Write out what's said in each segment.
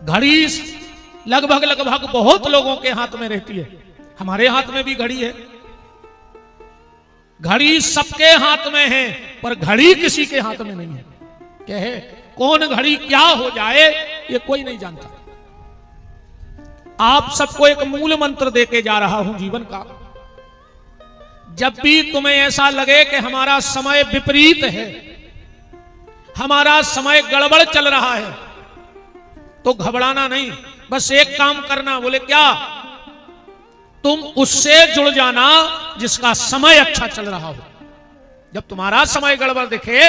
घड़ी लगभग लगभग बहुत लोगों के हाथ में रहती है, हमारे हाथ में भी घड़ी है। घड़ी सबके हाथ में है, पर घड़ी किसी के हाथ में नहीं है। क्या है, कौन घड़ी क्या हो जाए ये कोई नहीं जानता। आप सबको एक मूल मंत्र देके जा रहा हूं जीवन का। जब भी तुम्हें ऐसा लगे कि हमारा समय विपरीत है, हमारा समय गड़बड़ चल रहा है, तो घबराना नहीं, बस एक काम करना। बोले क्या? तुम उससे जुड़ जाना जिसका समय अच्छा चल रहा हो। जब तुम्हारा समय गड़बड़ दिखे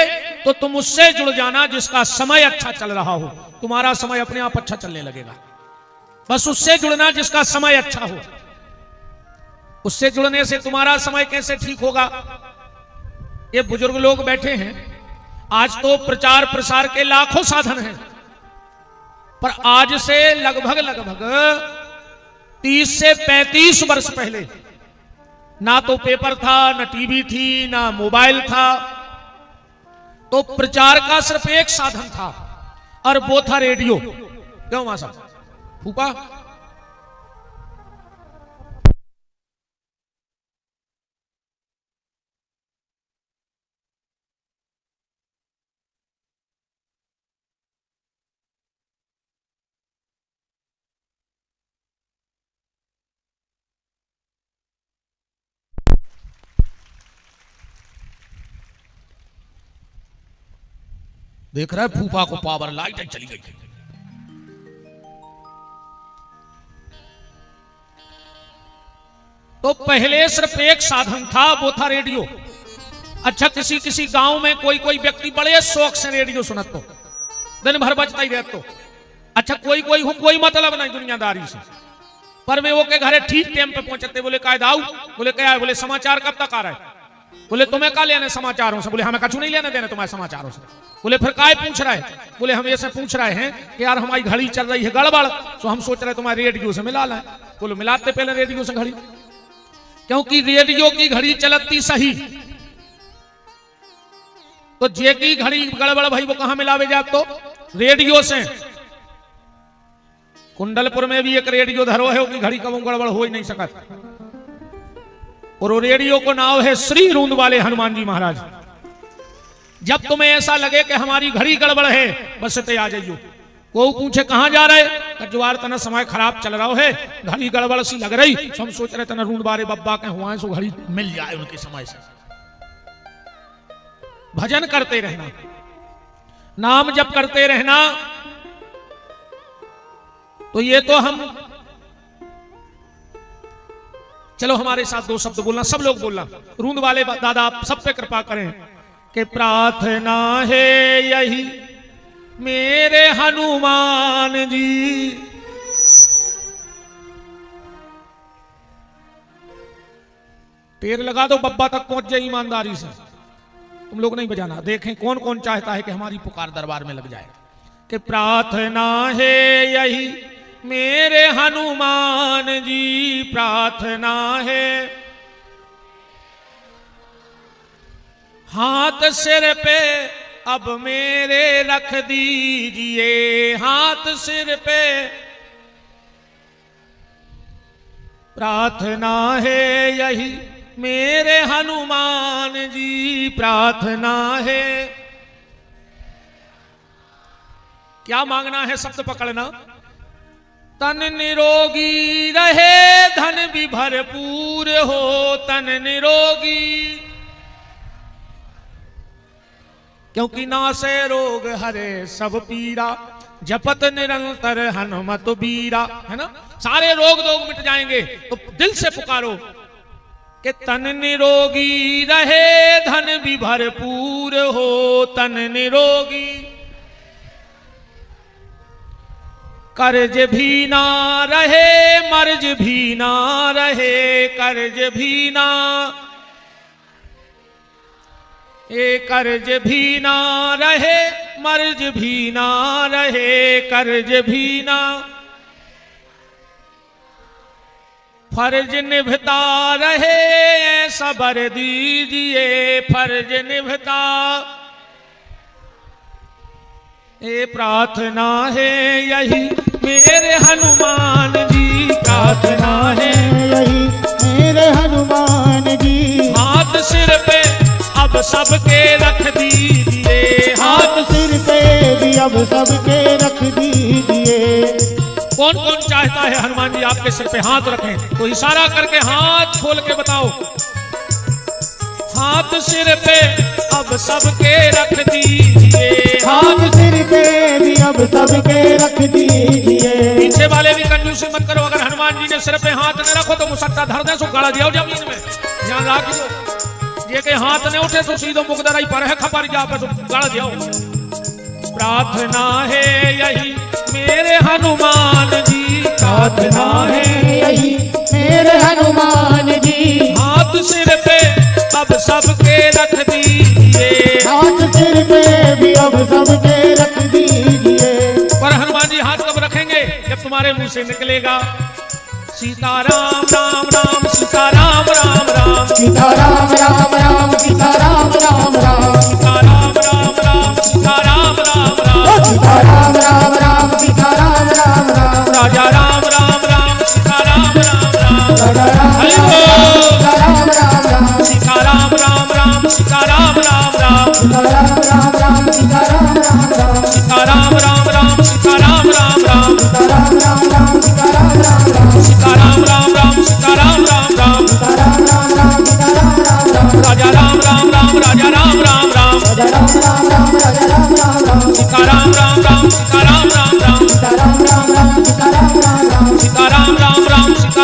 तो तुम उससे जुड़ जाना जिसका समय अच्छा चल रहा हो। तुम्हारा समय अपने आप अच्छा चलने लगेगा। बस उससे जुड़ना जिसका समय अच्छा हो। उससे जुड़ने से तुम्हारा समय कैसे ठीक होगा? ये बुजुर्ग लोग बैठे हैं, आज तो प्रचार प्रसार के लाखों साधन हैं, पर आज से लगभग लगभग 30 से 35 वर्ष पहले ना तो पेपर था, ना टीवी थी, ना मोबाइल था। तो प्रचार का सिर्फ एक साधन था और वो था रेडियो। क्यों मां साहब? फूफा देख रहा है, फूफा को पावर लाइट चली गई। तो पहले सिर्फ एक साधन था, वो था रेडियो। अच्छा, किसी किसी गांव में कोई कोई व्यक्ति बड़े शौक से रेडियो सुनत तो दिन भर बजता ही रहता। अच्छा, कोई मतलब नहीं दुनियादारी से, पर वे वो के घरे ठीक टाइम पे पहुंचते। बोले कायदा आऊ? बोले क्या है? बोले समाचार कब तक आ रहा है? बोले तुम्हें क्या लेने समाचारों से? बोले हमें कछु नहीं लेने देने तुम्हारे समाचारों से। बोले फिर काय पूछ रहा है? बोले हम ऐसे पूछ रहे हैं कि यार हमारी घड़ी चल रही है गड़बड़, तो हम सोच रहे हैं तुम्हारे रेडियो से मिला लाए। बोले मिलाते पहले रेडियो से घड़ी, क्योंकि रेडियो की घड़ी चलती सही। तो जे की घड़ी गड़बड़ भाई वो कहां मिलावे जाए? तो रेडियो से। कुंडलपुर में भी एक रेडियो धरो है कि घड़ी कब गड़बड़ हो ही नहीं सकत, और वो रेडियो को नाम है श्री रूंद वाले हनुमान जी महाराज। जब तुम्हें ऐसा लगे कि हमारी घड़ी गड़बड़ है, बस ते आ जाइयो। वो पूछे कहां जा रहे? कजवार तना समय खराब चल रहा है, घड़ी गड़बड़ सी लग रही, तो हम सोच रहे तना रूंद बारे बब्बा के हुआ है, सो घड़ी मिल जाए उनके समय से। भजन करते रहना, नाम जप करते रहना। तो ये तो हम, चलो हमारे साथ दो शब्द बोलना, सब लोग बोलना। रूंद वाले दादा आप सब पे कृपा करें कि प्रार्थना है यही मेरे हनुमान जी, पैर लगा दो बब्बा तक पहुंच जाए ईमानदारी से। तुम लोग नहीं बजाना, देखें कौन कौन चाहता है कि हमारी पुकार दरबार में लग जाए। कि प्रार्थना है यही मेरे हनुमान जी, प्रार्थना है हाथ सिर पे अब मेरे रख दीजिए, हाथ सिर पे प्रार्थना है यही मेरे हनुमान जी, प्रार्थना है। क्या मांगना है? शब्द पकड़ना। तन निरोगी रहे धन भी भरपूर हो, तन निरोगी, क्योंकि नासे रोग हरे सब पीरा, जपत निरंतर हनुमत बीरा। है ना, सारे रोग दोग मिट जाएंगे। तो दिल से पुकारो कि तन निरोगी रहे धन भी भरपूर हो, तन निरोगी, कर्ज भी ना रहे मर्ज भी ना रहे, कर्ज भी ना, ये कर्ज भी ना रहे मर्ज भी ना रहे, कर्ज भी ना, फर्ज निभता रहे ऐसा बर दीजिए, फर्ज निभता, ये प्रार्थना है यही मेरे हनुमान जी प्रार्थना है यही मेरे हनुमान जी। हाथ सिर पे अब सबके रख दीजिए, हाथ सिर पे भी अब सबके रख दीजिए। कौन कौन चाहता है हनुमान जी आपके सिर पे हाथ रखें? तो इशारा करके हाथ खोल के बताओ। हाथ सिर पे अब सबके रख दीजिए, हाथ सिर पे भी अब सबके रख दीजिए। पीछे वाले भी कंजूसी मत करो। अगर हनुमान जी ने सिर पे हाथ न रखो तो मुसक्का धर दे, सो गाड़ा दिया जमीन में। ध्यान रखियो, ये के हाथ ने उठे तो सीधो मुकदराई पर है खपर जा पे गाड़ा दिया। प्रार्थना है यही मेरे हनुमान जी, प्रार्थना है यही मेरे हनुमान जी। हाथ सिर पे अब सबके रख दीजिए, हाथ सिर पे भी अब सबके रख दीजिए। पर हनुमान जी हाथ कब रखेंगे? जब तुम्हारे मुंह से निकलेगा सीताराम राम राम, सीताराम राम राम, सीताराम राम राम, सीताराम राम राम, सीताराम राम राम, सीताराम राम राम, सीताराम राम राम, सीताराम राम राम, राजा राम राम राम, सीताराम राम राम, राजा राम हरि राम, बोल। सीताराम राम राम, सीताराम राम राम, सीताराम राम राम, सीताराम राम राम, सीताराम राम राम, सीताराम राम राम, सीताराम राम राम, सीताराम राम राम, सीताराम राम राम, सीताराम राम राम, सीताराम राम राम, सीताराम राम राम, सीताराम राम राम, राजा राम राम राम, राजा राम राम राम, राजा राम राम राम, राजा राम राम राम, सीताराम राम राम, सीताराम राम राम, सीताराम राम राम, सीताराम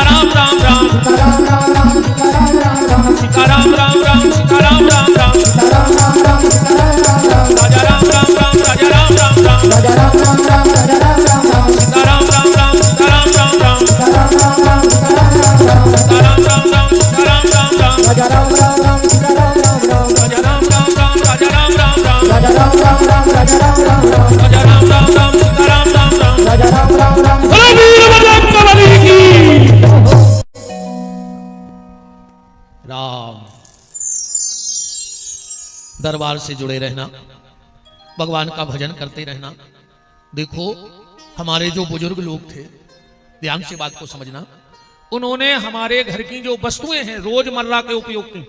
राम राम, सीताराम राम राम, सीताराम राम राम, सीताराम राम राम, सीताराम राम राम, सीताराम राम राम, सीताराम राम राम, सीताराम राम राम, सीताराम राम राम, राजा राम राम राम, राजा राम राम राम, राजा राम राम राम, राजा राम राम राम, सीताराम राम राम, सीताराम राम राम, सीताराम राम राम, सीताराम राम राम, सीताराम राम राम, सीताराम राम राम, राजा राम राम राम, सीताराम राम राम, राजा राम राम राम, राजा राम राम राम, राजा राम राम राम, राजा राम राम राम, राजा राम राम राम, सीताराम राम राम। राजा राम राम राम। राम दरबार से जुड़े रहना, भगवान का भजन करते रहना। देखो हमारे जो बुजुर्ग लोग थे, ध्यान से बात को समझना, उन्होंने हमारे घर की जो वस्तुएं हैं रोजमर्रा के उपयोग की,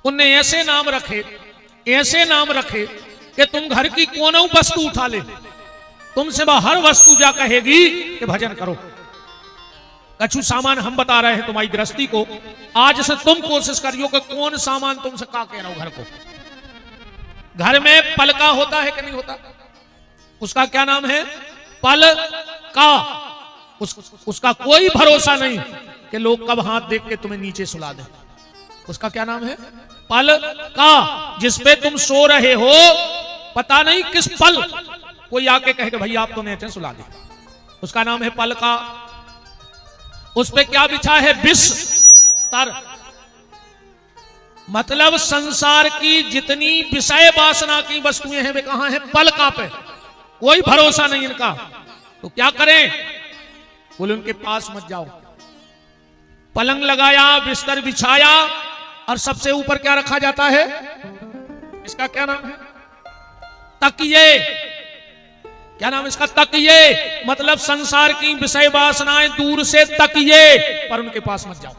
उनने ऐसे नाम रखे, ऐसे नाम रखे कि तुम घर की कोनों वस्तु उठा ले, तुमसे वह हर वस्तु जा कहेगी कि भजन करो। कछु सामान हम बता रहे हैं तुम्हारी गृहस्थी को, आज से तुम कोशिश करियो कि कौन सामान तुमसे का कह रहा हो घर को। घर में पलका होता है कि नहीं होता? उसका क्या नाम है? पल का। उसका कोई भरोसा नहीं कि लोग कब हाथ देख के तुम्हें नीचे सुला दें। उसका क्या नाम है? पल का। जिसपे तुम सो रहे हो, पता नहीं किस पल कोई आके कहे कि भैया आप तो नीचे सुला दे, उसका नाम है पल का। उस पे क्या बिछा है? बिस्तर। मतलब संसार की जितनी विषय वासना की वस्तुएं हैं वे कहां हैं? पलका पे। कोई भरोसा नहीं इनका, तो क्या करें? बोले उनके पास मत जाओ। पलंग लगाया, बिस्तर बिछाया, और सबसे ऊपर क्या रखा जाता है? इसका क्या नाम है? तकिए। क्या नाम इसका? तकिए। मतलब संसार की विषय वासनाएं दूर से तकिए, पर उनके पास मत जाओ।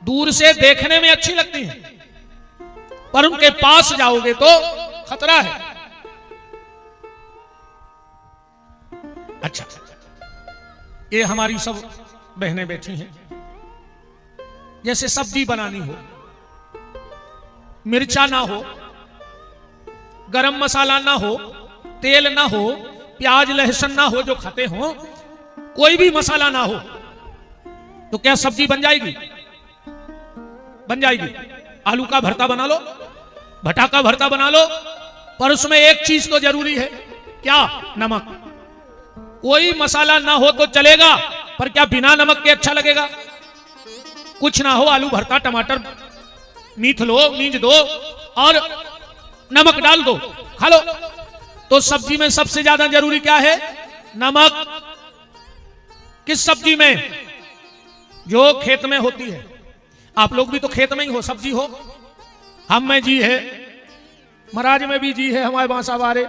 दूर से देखने में अच्छी लगती हैं, पर उनके पास जाओगे तो खतरा है। अच्छा, ये हमारी सब बहनें बैठी हैं, जैसे सब्जी बनानी हो, मिर्चा ना हो, गरम मसाला ना हो, तेल ना हो, प्याज लहसुन ना हो, जो खाते हो, कोई भी मसाला ना हो, तो क्या सब्जी बन जाएगी? बन जाएगी। आलू का भरता बना लो, भटा का भरता बना लो, पर उसमें एक चीज तो जरूरी है। क्या? नमक। कोई मसाला ना हो तो चलेगा, पर क्या बिना नमक के अच्छा लगेगा? कुछ ना हो, आलू भरता, टमाटर मीठ लो, मींज दो और नमक डाल दो, खा लो। तो सब्जी में सबसे ज्यादा जरूरी क्या है? नमक। किस सब्जी में? जो खेत में होती है। आप लोग भी तो खेत में ही हो, सब्जी हो। हम में जी है, महाराज में भी जी है, हमारे बांसावारे,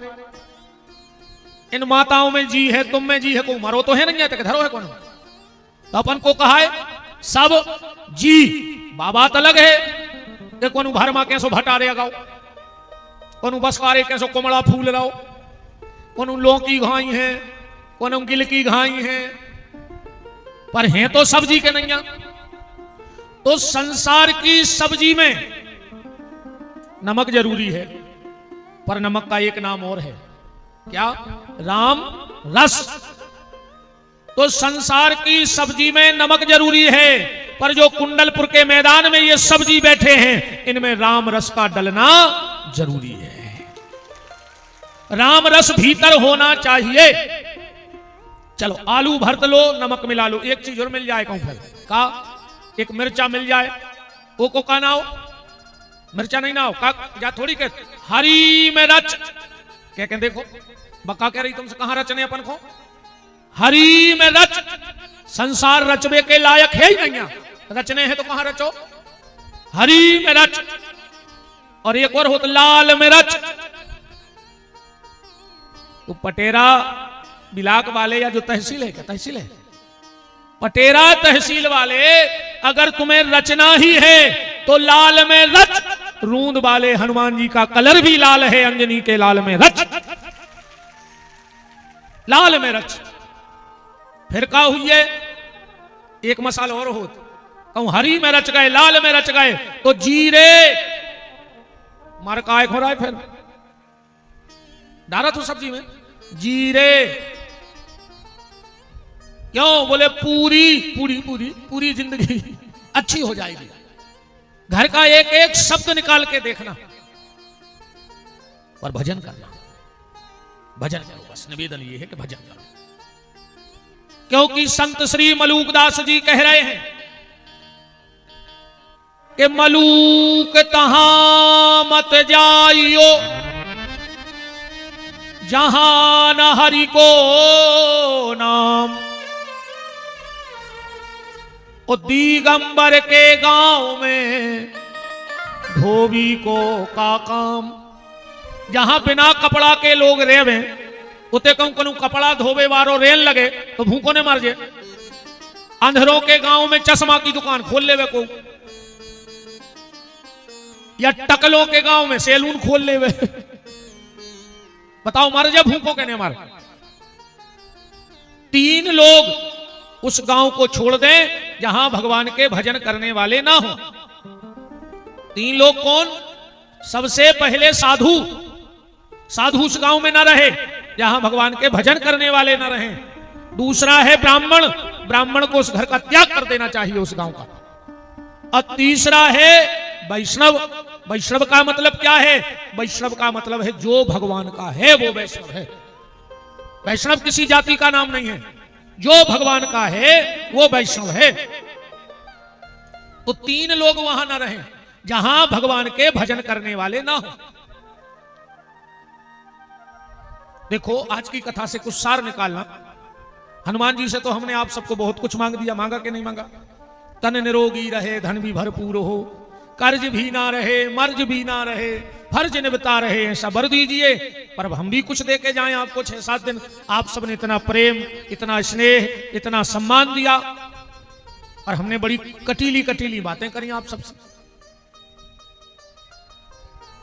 इन माताओं में जी है, तुम में जी है, को मरो तो है नहीं, तक धरो है कौन। तो अपन को कहा है सब जी बाबा तलग है कि कोनु भर में कैसो भटारे अगाओ, कोनु बसकारे कैसो कोमड़ा फूल रहो, कोनु लौकी घाई है, कोनु गिल की घाई है, पर हैं तो सब्जी के नहीं। तो संसार की सब्जी में नमक जरूरी है, पर नमक का एक नाम और है, क्या? राम रस। तो संसार की सब्जी में नमक जरूरी है, पर जो कुंडलपुर के मैदान में ये सब्जी बैठे हैं, इनमें राम रस का डलना जरूरी है। राम रस भीतर होना चाहिए। चलो आलू भरत लो, नमक मिला लो, एक चीज और मिल जाए कहूं फिर का, एक मिर्चा मिल जाए, वो को का ना हो, मिर्चा नहीं ना हो का, या थोड़ी के हरी में रच क्या देखो बका कह रही तुमसे, कहां रचने अपन को, हरी में रच। संसार रचबे के लायक है ही नहीं, रचने हैं तो कहां रचो, हरी में रच। और एक और हो तो लाल में रच। तो पटेरा बिलाक वाले या जो तहसील है, क्या तहसील है, पटेरा तहसील वाले, अगर तुम्हें रचना ही है तो लाल में रच। रूंद वाले हनुमान जी का कलर भी लाल है, अंजनी के लाल में रच, लाल में रच। फिर का हुई है, एक मसाला और हो, कहूं हरी में रच गए, लाल में रच गए, तो जीरे मार काय हो रहा है, फिर डाला तो सब्जी में जीरे, क्यों बोले पूरी पूरी पूरी पूरी जिंदगी अच्छी हो जाएगी। घर का एक एक शब्द निकाल के देखना, और भजन करना, भजन करो, बस निवेदन ये है कि भजन करो। क्योंकि संत श्री मलूकदास जी कह रहे हैं कि मलूक तहां मत जाइयो जहां न हरि को नाम। ओ दिगंबर के गांव में धोबी को का काम। जहां बिना कपड़ा के लोग रेवे, उते कहूं कनु कपड़ा धोबे वारो रेल लगे तो भूखों ने मर जाए। अंधेरों के गांव में चश्मा की दुकान खोल लेवे को, या टकलों के गांव में सैलून खोल लेवे, बताओ मर जाए भूखों के नहीं मर। तीन लोग उस गांव को छोड़ दें जहां भगवान के भजन करने वाले ना हो। तीन लोग कौन? सबसे पहले साधु, साधु उस गांव में ना रहे जहां भगवान के भजन करने वाले ना रहे। दूसरा है ब्राह्मण, ब्राह्मण को उस घर का त्याग कर देना चाहिए उस गांव का। और तीसरा है वैष्णव। वैष्णव का मतलब क्या है? वैष्णव का मतलब है जो भगवान का है वो वैष्णव है। वैष्णव किसी जाति का नाम नहीं है, जो भगवान का है वो वैष्णव है। तो तीन लोग वहां ना रहे जहां भगवान के भजन करने वाले ना हो। देखो आज की कथा से कुछ सार निकालना। हनुमान जी से तो हमने आप सबको बहुत कुछ मांग दिया, मांगा कि नहीं मांगा? तन निरोगी रहे, धन भी भरपूर हो, कर्ज भी ना रहे, मर्ज भी ना रहे, फर्ज निभता रहे, ऐसा वर दीजिए। पर हम भी कुछ दे के जाएं आपको 6-7 दिन। आप सबने इतना प्रेम, इतना स्नेह, इतना सम्मान दिया, और हमने बड़ी कटीली कटीली बातें करी आप सबसे।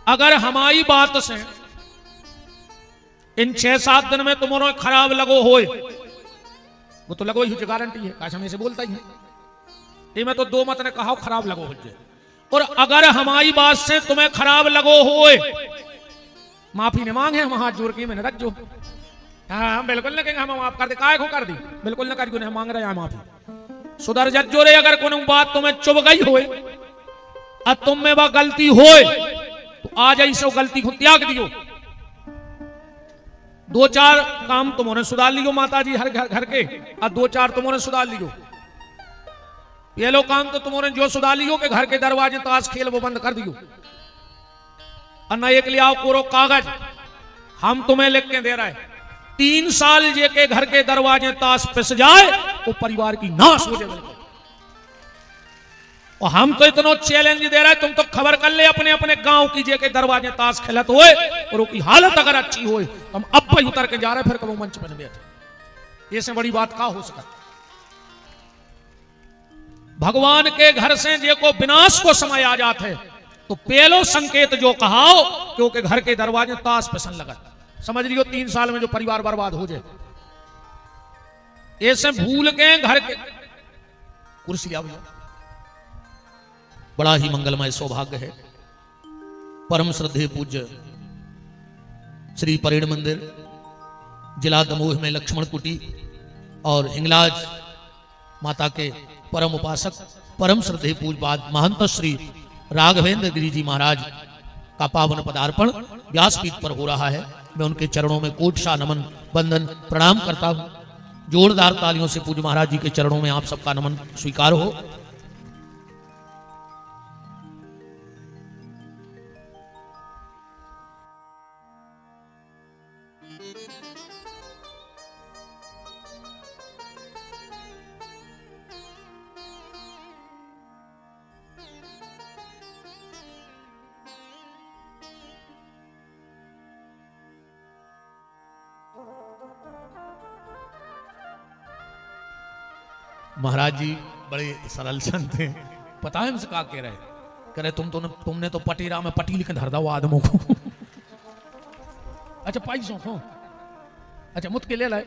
अगर हमारी बात से इन 6-7 दिन में तुम्हारा खराब लगो होए, वो तो लगो ही गारंटी है, काश हमें से बोलता ही है। ये मैं तो दो मत ने कहा खराब लगो हो जाए। और अगर हमारी बात से तुम्हें खराब लगो होए, माफी ने मांगे, हम हाथ जोड़ के मैंने रख जो। हाँ बिल्कुल न कहेंगे हम माफ कर दे, काय को कर दी, बिल्कुल न कर, हम मांग रहे हैं माफी। सुधर जज जोरे। अगर कोई बात तुम्हें चुभ गई होए और तुम में वह गलती होए, तो आज ऐसे गलती को त्याग दियो। 2-4 काम तुमने सुधार लियो माता जी हर घर के, और 2-4 तुमने सुधार लियो। ये लो काम तो तुमने जो सुधार लियो कि घर के दरवाजे ताश खेल वो बंद कर दियो। और न एक ले आओ कोरो कागज, हम तुम्हें लिख के दे रहे हैं 3 साल जे के घर के दरवाजे ताश पिस जाए तो परिवार की नाश हो जाए। और हम तो इतना चैलेंज दे रहे, तुम तो खबर कर ले अपने अपने गांव की जे के दरवाजे ताश खेलत होए और उनकी हालत अगर अच्छी होए तो हम अब ही उतर के जा रहे, फिर कब मंच पर बैठे। ये से बड़ी बात का हो सकता। भगवान के घर से जे को विनाश को समय आ जाते है तो पहलो संकेत जो कहाओ क्योंकि घर के दरवाजे ताश पसंद लगा, समझ लियो 3 साल में जो परिवार बर्बाद हो जाए। ऐसे भूल के घर के कुर्सी आ भैया, बड़ा ही मंगलमय सौभाग्य है। परम श्रद्धेय पूज्य श्री परेड मंदिर जिला दमोह में लक्ष्मण कुटी और हिंगलाज माता के परम उपासक परम श्रद्धेय पूज्यपाद महंत श्री राघवेंद्र गिरी जी महाराज का पावन पदार्पण व्यासपीठ पर हो रहा है। मैं उनके चरणों में कोटशा नमन वंदन प्रणाम करता हूं। जोरदार तालियों से पूज्य महाराज जी के चरणों में आप सबका नमन स्वीकार हो। महाराज जी बड़े सरल संत थे, पता है हमसे क्या कह रहे, तुमने तो पटीरा में पटी लिख धर दो आदमों को। अच्छा पैसों को, अच्छा मुत के ले लाए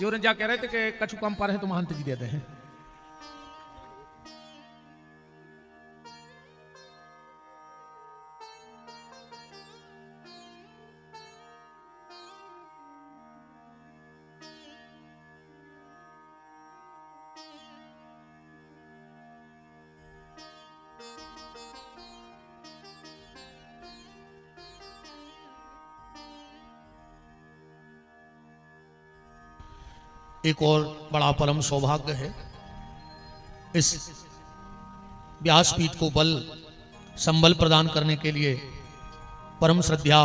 जो जा कह रहे थे कि कछु कम पर है तो महंत जी देते हैं। एक और बड़ा परम सौभाग्य है, इस व्यासपीठ को बल संबल प्रदान करने के लिए परम श्रद्धा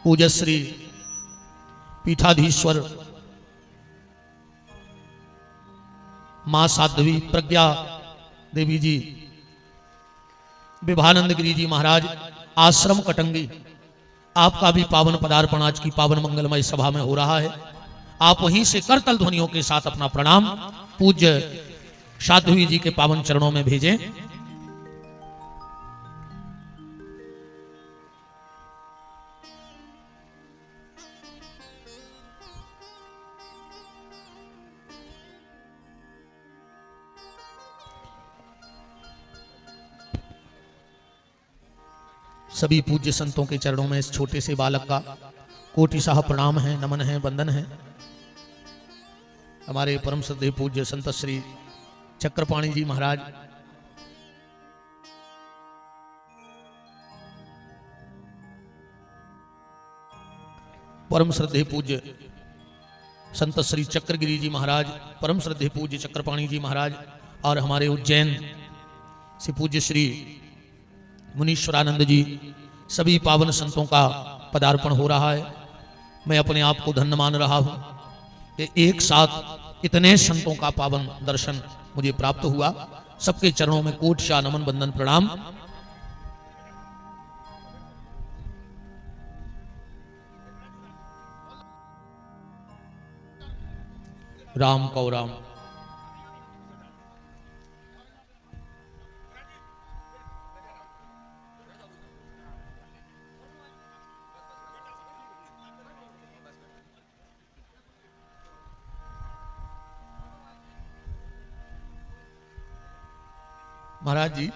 पूज्यश्री पीठाधीश्वर मां साध्वी प्रज्ञा देवी जी विभानंद गिरी जी महाराज आश्रम कटंगी, आपका भी पावन पदार्पण आज की पावन मंगलमय सभा में हो रहा है। आप वहीं से करतल ध्वनियों के साथ अपना प्रणाम पूज्य साध्वी जी के पावन चरणों में भेजें। सभी पूज्य संतों के चरणों में इस छोटे से बालक का कोटिशाह प्रणाम है, नमन है, वंदन है। हमारे परम श्रद्धेय पूज्य संत श्री चक्रपाणी जी महाराज, परम श्रद्धेय पूज्य संत श्री चक्रगिरी जी महाराज, परम श्रद्धेय पूज्य चक्रपाणी जी महाराज और हमारे उज्जैन से पूज्य श्री मुनीश्वरानंद जी, सभी पावन संतों का पदार्पण हो रहा है। मैं अपने आप को धन्य मान रहा हूं कि एक साथ इतने संतों का पावन दर्शन मुझे प्राप्त हुआ। सबके चरणों में कोटशा नमन वंदन प्रणाम। राम कौ राम। महाराज जी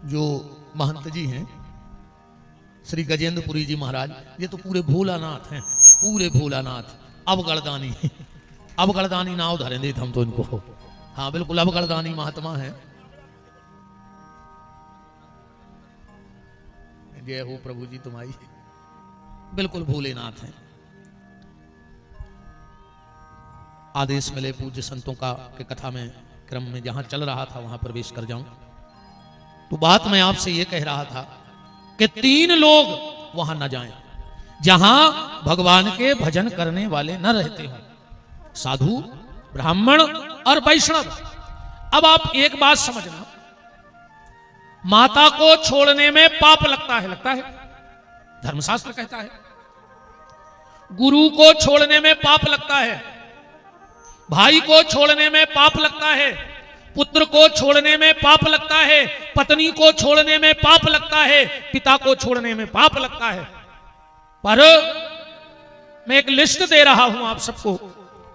जो महंत जी हैं श्री गजेंद्रपुरी जी महाराज, ये तो पूरे भोलानाथ हैं, पूरे भोलानाथ। अब गड़दानी नाव धरे देते हम तो इनको। हाँ बिल्कुल, अब गड़दानी महात्मा है। जय हो प्रभु जी तुम्हारी। बिल्कुल भोलेनाथ हैं। आदेश मिले पूज्य संतों का के कथा में क्रम में जहां चल रहा था वहां प्रवेश कर जाऊं। तो बात मैं आपसे ये कह रहा था कि 3 लोग वहां न जाएं जहां भगवान के भजन करने वाले न रहते हो। साधु ब्राह्मण और वैष्णव। अब आप एक बात समझना, माता को छोड़ने में पाप लगता है, धर्मशास्त्र कहता है। गुरु को छोड़ने में पाप लगता है, भाई को छोड़ने में पाप लगता है, पुत्र को छोड़ने में पाप लगता है, पत्नी को छोड़ने में पाप लगता है, पिता को छोड़ने में पाप लगता है। पर मैं एक लिस्ट दे रहा हूं आप सबको,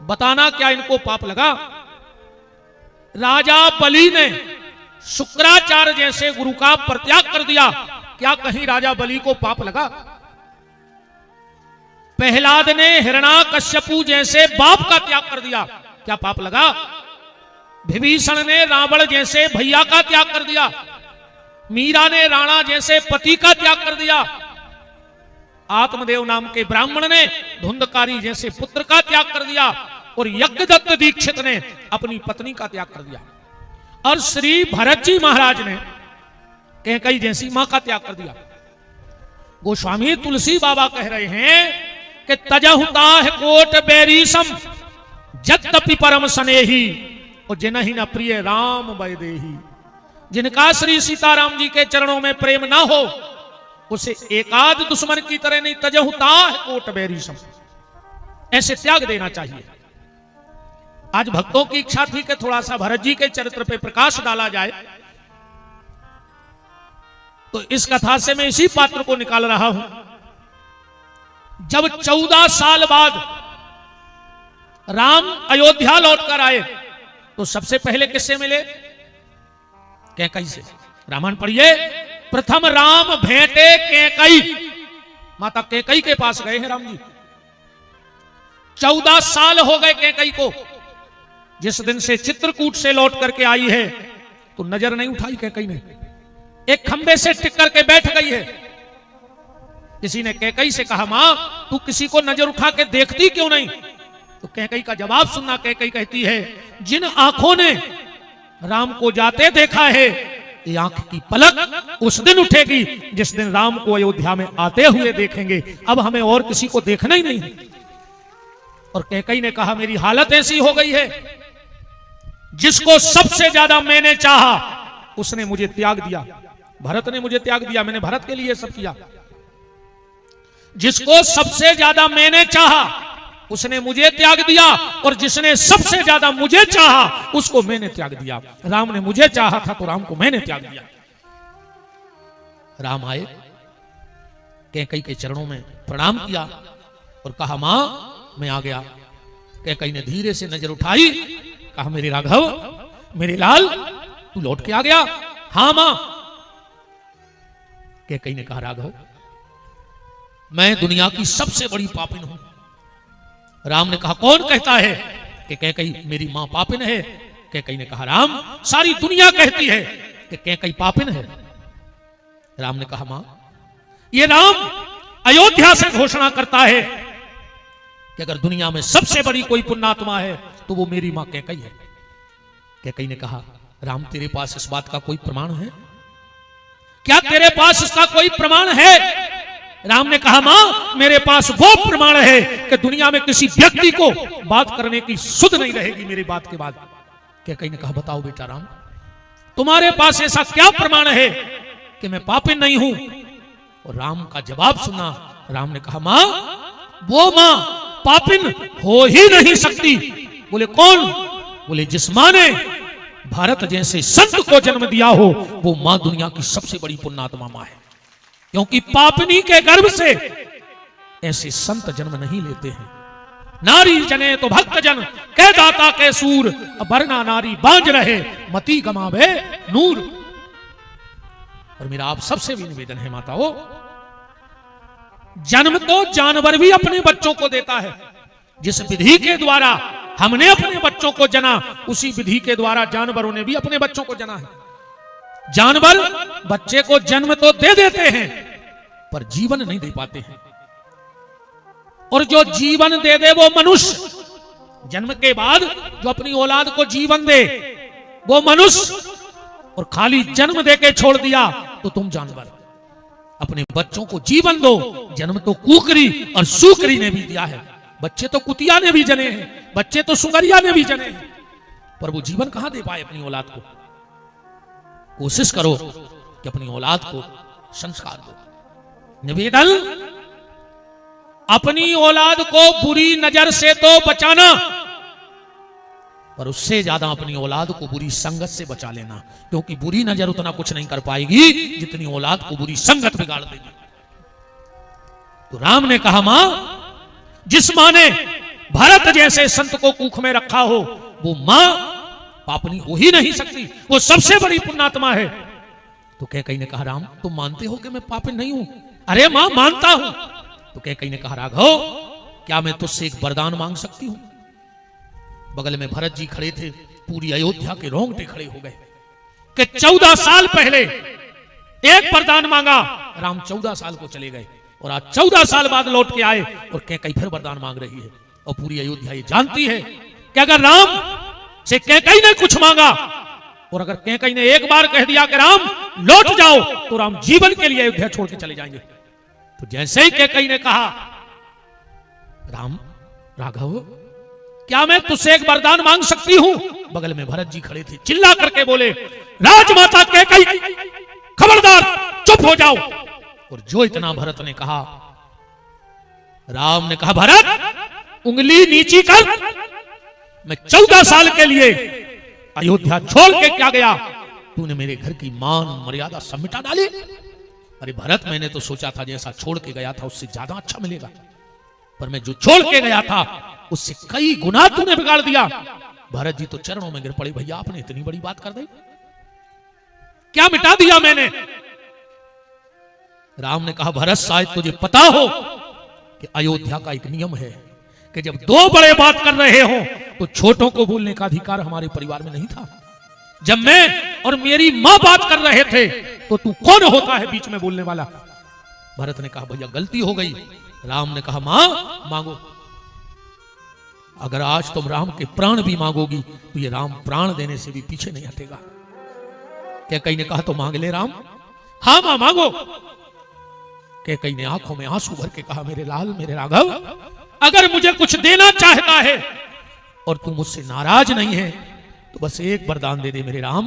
बताना क्या इनको पाप लगा। राजा बलि ने शुक्राचार्य जैसे गुरु का परित्याग कर दिया, क्या कहीं राजा बलि को पाप लगा? प्रहलाद ने हिरण्याकश्यपु जैसे बाप का त्याग कर दिया, क्या पाप लगा? विभीषण ने रावण जैसे भैया का त्याग कर दिया, मीरा ने राणा जैसे पति का त्याग कर दिया, आत्मदेव नाम के ब्राह्मण ने धुंधकारी जैसे पुत्र का त्याग कर दिया, और यज्ञदत्त दीक्षित ने अपनी पत्नी का त्याग कर दिया, और श्री भरत जी महाराज ने कैकेयी जैसी मां का त्याग कर दिया। गोस्वामी तुलसी बाबा कह रहे हैं कि तजहुताह कोट बैरीसम जद्यपि परम स्नेही और जिनहि न प्रिय राम वैदेही। जिनका श्री सीताराम जी के चरणों में प्रेम ना हो उसे एकाध दुश्मन की तरह नहीं, तजहुताह कोट बैरीसम, ऐसे त्याग देना चाहिए। आज भक्तों की इच्छा थी कि थोड़ा सा भरत जी के चरित्र पे प्रकाश डाला जाए, तो इस कथा से मैं इसी पात्र को निकाल रहा हूं। जब 14 साल बाद राम अयोध्या लौटकर आए तो सबसे पहले किससे मिले? कैकेयी से। रामायण पढ़िए, प्रथम राम भेंटे कैकेयी, माता कैकेयी के पास गए हैं राम जी। 14 साल हो गए कैकेयी को, जिस दिन से चित्रकूट से लौट करके आई है तो नजर नहीं उठाई कैकेयी ने, एक खंबे से टिक करके बैठ गई है। किसी ने कैकेयी से कहा, मां तू किसी को नजर उठा के देखती क्यों नहीं? तो कैकेयी का जवाब सुनना। कैकेयी कहती है, जिन आंखों ने राम को जाते देखा है, ये आंख की पलक उस दिन उठेगी जिस दिन राम को अयोध्या में आते हुए देखेंगे। अब हमें और किसी को देखना ही नहीं। और कैकेयी ने कहा, मेरी हालत ऐसी हो गई है, जिसको सबसे ज्यादा मैंने चाहा उसने मुझे त्याग दिया। भरत ने मुझे त्याग दिया, मैंने भरत के लिए सब किया। जिसको सबसे ज्यादा मैंने चाहा उसने मुझे त्याग दिया, और जिसने सबसे ज्यादा मुझे चाहा उसको मैंने त्याग दिया। राम ने मुझे चाहा था तो राम को मैंने त्याग दिया। राम आए, कैकेयी के चरणों में प्रणाम किया और कहा, मां मैं आ गया। कैकेयी ने धीरे से नजर उठाई, कहा, मेरे राघव, मेरे लाल, तू लौट के आ गया? हां मां। कैकेयी ने कहा, राघव मैं दुनिया की सबसे बड़ी पापिन हूं। राम ने कहा, कौन कहता है कि कैकेयी मेरी मां पापिन है? कैकेयी ने कहा, राम सारी दुनिया कहती है कि कैकेयी पापिन है। राम ने कहा, मां ये राम अयोध्या से घोषणा करता है कि अगर दुनिया में सबसे बड़ी कोई पुण्यात्मा है तो वो मेरी मां कैकेयी है। कैकेयी ने कहा, राम तेरे पास इस बात का कोई प्रमाण है? क्या तेरे पास इसका कोई प्रमाण है? राम ने कहा, मां मेरे पास वो प्रमाण है कि दुनिया में किसी व्यक्ति को बात करने की सुध नहीं रहेगी मेरी बात के बाद। कैकेयी ने कहा, बताओ बेटा राम, तुम्हारे पास ऐसा क्या प्रमाण है कि मैं पापिन नहीं हूं? और राम का जवाब सुना। राम ने कहा, मां वो मां पापिन हो ही नहीं सकती। बोले कौन? बोले जिस मां ने भारत जैसे संत को जन्म दिया हो वो मां दुनिया की सबसे बड़ी पुण्यात्मा मां है, क्योंकि पापिनी के गर्भ से ऐसे संत जन्म नहीं लेते हैं। नारी जने तो भक्त जन, कह दाता के सूर, वरना नारी बांझ रहे, मती गमावे नूर। और मेरा आप सबसे भी निवेदन है माताओं, जन्म तो जानवर भी अपने बच्चों को देता है। जिस विधि के द्वारा हमने अपने बच्चों को जना, उसी विधि के द्वारा जानवरों ने भी अपने बच्चों को जना है। जानवर बच्चे को जन्म तो दे देते हैं पर जीवन नहीं दे पाते हैं, और जो जीवन दे दे वो मनुष्य, जन्म के बाद जो अपनी औलाद को जीवन दे वो मनुष्य, और खाली जन्म दे के छोड़ दिया तो तुम जानवर। अपने बच्चों को जीवन दो। जन्म तो कुकरी और सुकरी ने भी दिया है, बच्चे तो कुतिया ने भी जने हैं, बच्चे तो सुंगरिया ने भी जने हैं, पर वो जीवन कहां दे पाए अपनी औलाद को। कोशिश करो कि अपनी औलाद को संस्कार दो। निवेदन, अपनी औलाद को बुरी नजर से तो बचाना, पर उससे ज्यादा अपनी औलाद को बुरी संगत से बचा लेना, क्योंकि बुरी नजर उतना कुछ नहीं कर पाएगी जितनी औलाद को बुरी संगत बिगाड़ देगी। तो राम ने कहा, मां, जिस मां ने भरत जैसे संत को कुख में रखा हो, वो मां पापनी हो ही नहीं सकती, वो सबसे बड़ी पुण्यात्मा है। तो कैकेयी ने कहा, राम तुम मानते हो कि मैं पापी नहीं हूं? अरे मां, मानता हूं। तो कैकेयी ने कहा, राघव, क्या मैं तुझसे एक वरदान मांग सकती हूं? बगल में भरत जी खड़े थे, पूरी अयोध्या के रोंगटे खड़े हो गए कि 14 साल पहले एक वरदान मांगा, राम 14 साल को चले गए और आज 14 साल बाद लौट के आए और कैकेयी फिर वरदान मांग रही है। और पूरी अयोध्या ये जानती है कि अगर राम से कैकेयी ने कुछ मांगा और अगर कैकेयी ने एक बार कह दिया कि राम लौट जाओ, तो राम जीवन के लिए अयोध्या छोड़ के चले जाएंगे। तो जैसे ही कैकेयी ने कहा, राम, राघव, क्या मैं तुझसे एक वरदान मांग सकती हूं? बगल में भरत जी खड़े थे, चिल्ला करके बोले, राजमाता कैकेयी, खबरदार, चुप हो जाओ। और जो इतना भरत ने कहा, राम ने कहा, भरत उंगली नीची कर, मैं 14 साल के लिए अयोध्या छोड़ के क्या गया, तूने मेरे घर की मान मर्यादा सब मिटा डाली। अरे भरत, मैंने तो सोचा था जैसा छोड़ के गया था उससे ज्यादा अच्छा मिलेगा, पर मैं जो छोड़ के गया था उससे कई गुना तूने बिगाड़ दिया। भरत जी तो चरणों में गिर पड़े, भैया आपने इतनी बड़ी बात कर दी, क्या मिटा दिया मैंने? राम ने कहा, भरत, शायद तुझे पता हो कि अयोध्या का एक नियम है कि जब दो बड़े बात कर रहे हो तो छोटों को बोलने का अधिकार हमारे परिवार में नहीं था। जब मैं और मेरी मां बात कर रहे थे तो तू कौन होता है बीच में बोलने वाला? भरत ने कहा, भैया गलती हो गई। राम ने कहा, मां, मांगो। अगर आज तुम राम के प्राण भी मांगोगी तो ये राम प्राण देने से भी पीछे नहीं हटेगा। कैकेयी ने कहा, तो मांग ले राम। हाँ मां, मांगो। कैकेयी ने आंखों में आंसू भर के कहा, मेरे लाल, मेरे राघव, अगर मुझे कुछ देना चाहता है और तू मुझसे नाराज नहीं है तो बस एक वरदान दे दे मेरे राम,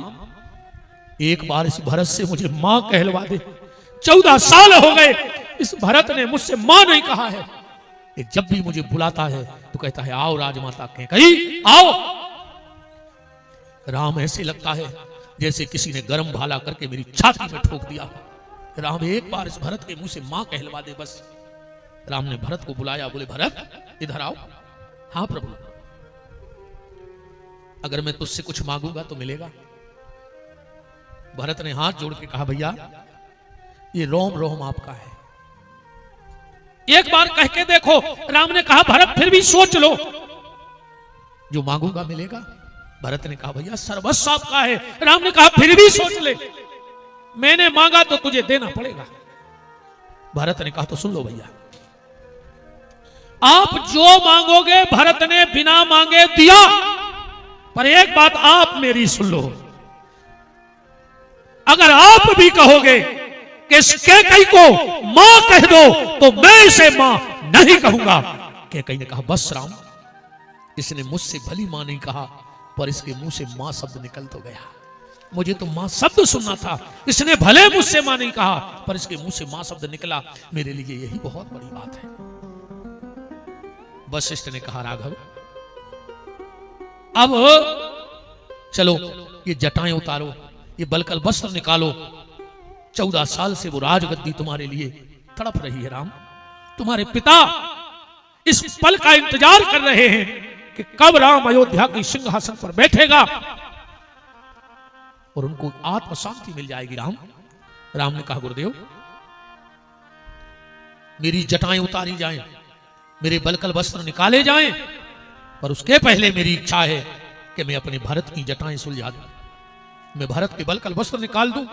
एक बार इस भरत से मुझे मां कहलवा दे। 14 साल हो गए इस भरत ने मुझसे मां नहीं कहा है। ये जब भी मुझे बुलाता है तो कहता है, आओ राजमाता कैकेयी, आओ। राम ऐसे लगता है जैसे किसी ने गर्म भाला करके मेरी छाती में ठोक दिया। राम, एक बार इस भरत के मुंह से मां कहलवा दे बस। राम ने भरत को बुलाया, बोले, भरत इधर आओ। हाँ प्रभु, अगर मैं तुझसे कुछ मांगूंगा तो मिलेगा? भरत ने हाथ जोड़ के कहा, भैया ये रोम रोम आपका है, एक बार कह के देखो। राम ने कहा, भरत फिर भी सोच लो, जो मांगूंगा मिलेगा। भरत ने कहा, भैया सर्वस्व आपका है। राम ने कहा, फिर भी सोच ले, मैंने मांगा तो तुझे देना पड़ेगा। भरत ने कहा, तो सुन लो भैया, आप जो मांगोगे भरत ने बिना मांगे दिया, पर एक बात आप मेरी सुन लो, अगर आप भी कहोगे कि इस कैकेयी को मां कह दो तो मैं इसे मां नहीं कहूंगा। कैकेयी ने कहा, बस राम, इसने मुझसे भली मां नहीं कहा, पर इसके मुंह से मां शब्द निकल तो गया। मुझे तो मां शब्द सुनना था, इसने भले मुझसे मां नहीं कहा, पर इसके मुंह से मां शब्द निकला, मेरे लिए यही बहुत बड़ी बात है। वशिष्ठ ने कहा, राघव अब चलो ये जटाएं उतारो, ये बलकल वस्त्र निकालो। 14 साल से वो राजगद्दी तुम्हारे लिए तड़प रही है राम। तुम्हारे पिता इस पल का इंतजार कर रहे हैं कि कब राम अयोध्या की सिंहासन पर बैठेगा और उनको आत्म शांति मिल जाएगी। राम राम ने कहा, गुरुदेव मेरी जटाएं उतारी जाएं, मेरे बलकल वस्त्र निकाले जाएं, पर उसके पहले मेरी इच्छा है कि मैं अपने भरत की जटाएं सुलझा दूं, मैं भरत के बलकल वस्त्र निकाल दूं,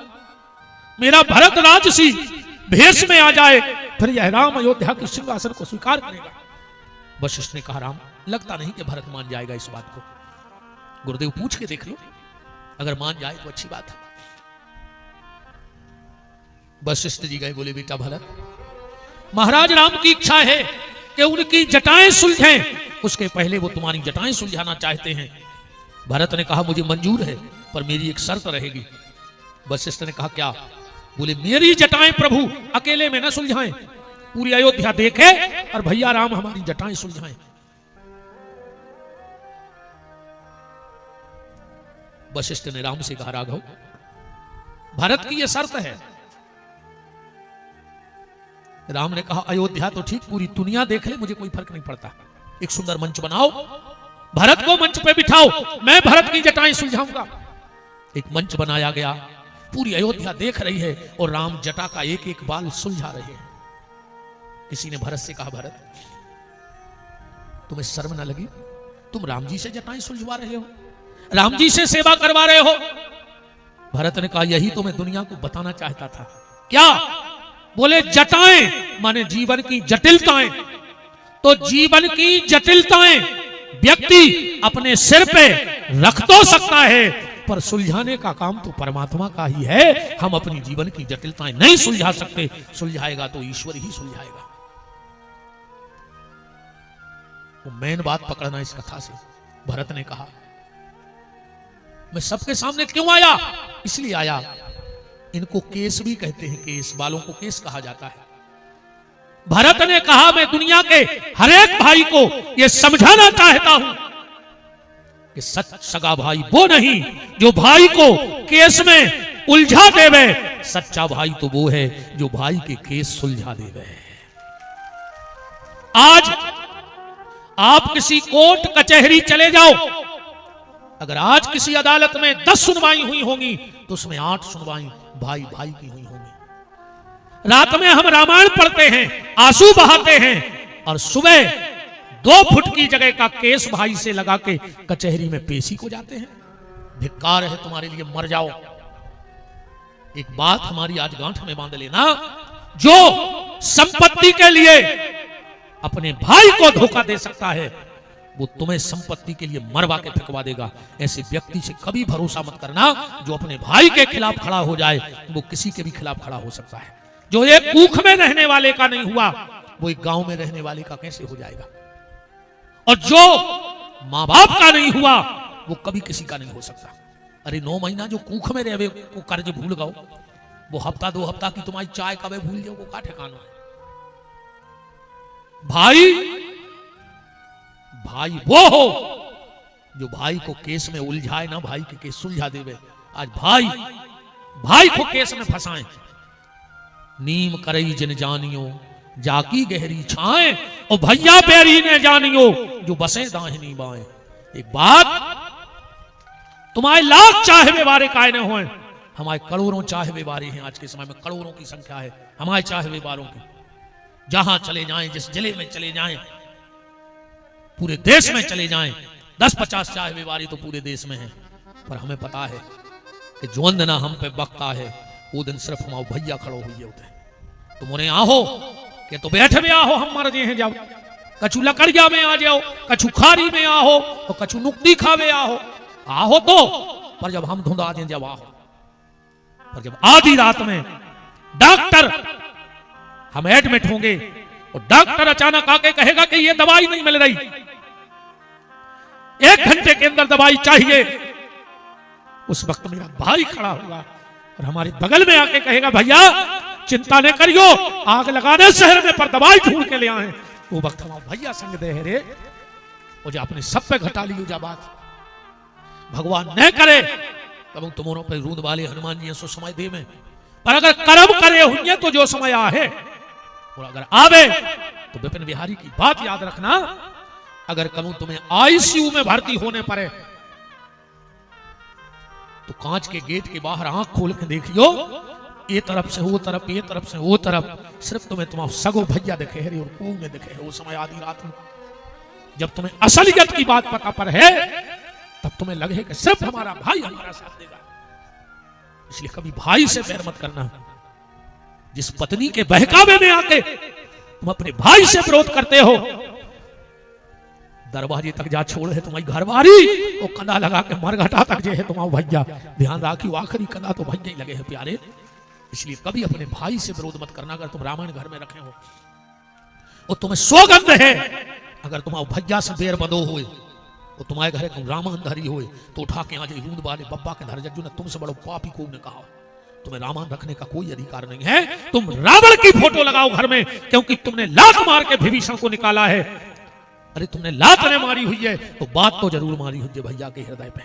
मेरा भरत राजसी भेष में आ जाए, फिर यह राम अयोध्या की सिंहासन को स्वीकार करेगा। वशिष्ठ ने कहा, राम लगता नहीं कि भरत मान जाएगा इस बात को। गुरुदेव पूछ के देख लो, अगर मान जाए तो अच्छी बात है। वशिष्ठ जी गए, बोले, बेटा भरत, महाराज राम की इच्छा है कि उनकी जटाएं सुलझें, उसके पहले वो तुम्हारी जटाएं सुलझाना चाहते हैं। भरत ने कहा मुझे मंजूर है, पर मेरी एक शर्त रहेगी। वशिष्ठ ने कहा क्या? बोले मेरी जटाएं प्रभु अकेले में न सुलझाएं, पूरी अयोध्या देखे और भैया राम हमारी जटाएं सुलझाएं। वशिष्ठ ने राम से कहा राघव, भरत की यह शर्त है। राम ने कहा अयोध्या तो ठीक, पूरी दुनिया देख ले, मुझे कोई फर्क नहीं पड़ता। एक सुंदर मंच बनाओ, भरत को मंच पे बिठाओ, मैं भरत की जटाएं सुलझाऊंगा। एक मंच बनाया गया, पूरी अयोध्या देख रही है और राम जटा का एक एक बाल सुलझा रहे हैं। किसी ने भरत से कहा भरत तुम्हें शर्म ना लगी? तुम राम जी से जटाएं सुलझवा रहे हो, राम जी से सेवा करवा रहे हो। भरत ने कहा यही तो मैं दुनिया को बताना चाहता था। क्या? बोले जटाएं माने जीवन की जटिलताएं। तो जीवन की जटिलताएं व्यक्ति अपने सिर पे रख तो सकता है, पर सुलझाने का काम तो परमात्मा का ही है। हम अपनी जीवन की जटिलताएं नहीं सुलझा सकते, सुलझाएगा तो ईश्वर ही सुलझाएगा। वो मेन बात पकड़ना इस कथा से। भरत ने कहा मैं सबके सामने क्यों आया? इसलिए आया, इनको केस भी कहते हैं, केस बालों को केस कहा जाता है। भरत ने कहा मैं दुनिया के हर एक भाई को यह समझाना चाहता हूं कि सच सगा भाई वो नहीं जो भाई को केस में उलझा देवे, सच्चा भाई तो वो है जो भाई के केस सुलझा देवे। आज आप किसी कोर्ट कचहरी चले जाओ, अगर आज किसी अदालत में 10 सुनवाई हुई होंगी तो उसमें 8 सुनवाई भाई भाई की हुई होंगी। रात में हम रामायण पढ़ते हैं, आंसू बहाते हैं, और सुबह 2 फुट की जगह का केस भाई से लगा के कचहरी में पेशी को जाते हैं। धिक्कार है तुम्हारे लिए, मर जाओ। एक बात हमारी आज गांठ में बांध लेना, जो संपत्ति के लिए अपने भाई को धोखा दे सकता है वो तुम्हें संपत्ति के लिए मरवा के फेंकवा देगा। ऐसे व्यक्ति से कभी भरोसा मत करना। जो अपने भाई के खिलाफ खड़ा हो जाए वो किसी के भी खिलाफ खड़ा हो सकता है। जो एक कूख में रहने वाले का नहीं हुआ वो एक गांव में रहने वाले का कैसे हो जाएगा? और जो मां बाप का नहीं हुआ वो कभी किसी का नहीं हो सकता। अरे 9 महीना जो कूख में रहे को कर्ज भूल गओ, वो हफ्ता 2 हफ्ता की तुम्हारी चाय कभी भूल जाओ, वो का ठिकाना है? भाई वो हो जो भाई को केस में उलझाए ना, भाई के केस सुलझा देवे। आज भाई को केस में फंसाएं। नीम करई जिन जानियो जाकी गहरी छाए, और भैया पैरी ने जानियो जो बसे दाहिनी बाएं। एक बात, तुम्हारे लाख चाहे वारे काय न होए, हमारे करोड़ों चाहे वारे हैं। आज के समय में करोड़ों की संख्या है हमारे चाहे वारों की। जहां चले जाएं, जिस जिले में चले जाएं, पूरे देश में चले जाएं, 10-50 चाहे वारी तो पूरे देश में है। पर हमें पता है कि जो अंदना हम पे बकता है वो दिन सिर्फ हमारे भैया खड़ो हुए होते हैं। तुम उन्हें आहो कि तो बैठ में आहो, हम मर जे जाओ, कछु लकड़िया में आ जाओ, कछु खारी में आहो, और कछु नुक्ती खावे आहो तो, पर जब हम धुंधा जे जब आहो। पर जब आधी रात में डॉक्टर हम एडमिट होंगे और डॉक्टर अचानक आके कहेगा कि ये दवाई नहीं मिल रही, 1 घंटे के अंदर दवाई चाहिए, उस वक्त मेरा भाई खड़ा होगा और हमारे बगल में आके कहेगा भैया चिंता न करियो, आग लगाने शहर में पर दवाई ढूंढ के ले आए। वो वक्त हमारा भैया संग दे रे, वो जो अपने सब पे घटा लियो जा बात। भगवान न करे तब तुम्हारों पे रूद वाले हनुमान जी सो समय दे में, पर अगर कर्म करे हुए तो जो समय आहे, और अगर आवे तो विपिन बिहारी की बात याद रखना, अगर कहूं तुम्हें आईसीयू में भर्ती होने पड़े तो कांच के गेट के बाहर आंख खोल के देखियो, ये तरफ से वो तरफ, ये तरफ से वो तरफ, सिर्फ तुम्हें तुम्हारा सगो भैया दिखे है और कुएं में दिखे है। वो समय आधी रात में जब तुम्हें असलियत की बात पता पर है, तब तुम्हें लगे कि सिर्फ हमारा भाई हमारा साथ देगा। इसलिए कभी भाई से बैर मत करना। जिस पत्नी के बहकावे में आके तुम अपने भाई से विरोध करते हो, दरवाजे तक जा छोड़ है तुम्हारी घरवारी, वो कंधा लगा के मरघटा तक जे है तुम्हारा भैया। ध्यान राखियो आखिरी कंधा तो भैया ही लगे है प्यारे। इसलिए कभी अपने भाई से विरोध मत करना अगर तुम रामायण घर में रखे हो। और तुम्हें सौगंध है अगर तुम भैया से बेर बदो हुए और तुम्हारे घरे रामान धरी हुए तो उठा के आज रूंद वाले बब्बा के घर जज्जू ने तुमसे बड़ो पापी को ने कहा तुम्हें रामान रखने का कोई अधिकार नहीं है। तुम रावण की फोटो लगाओ घर में, क्योंकि तुमने लात मार के विभीषण को निकाला है। अरे तुमने लात ने मारी हुई है तो बात तो जरूर मारी हुई है भैया के हृदय पे।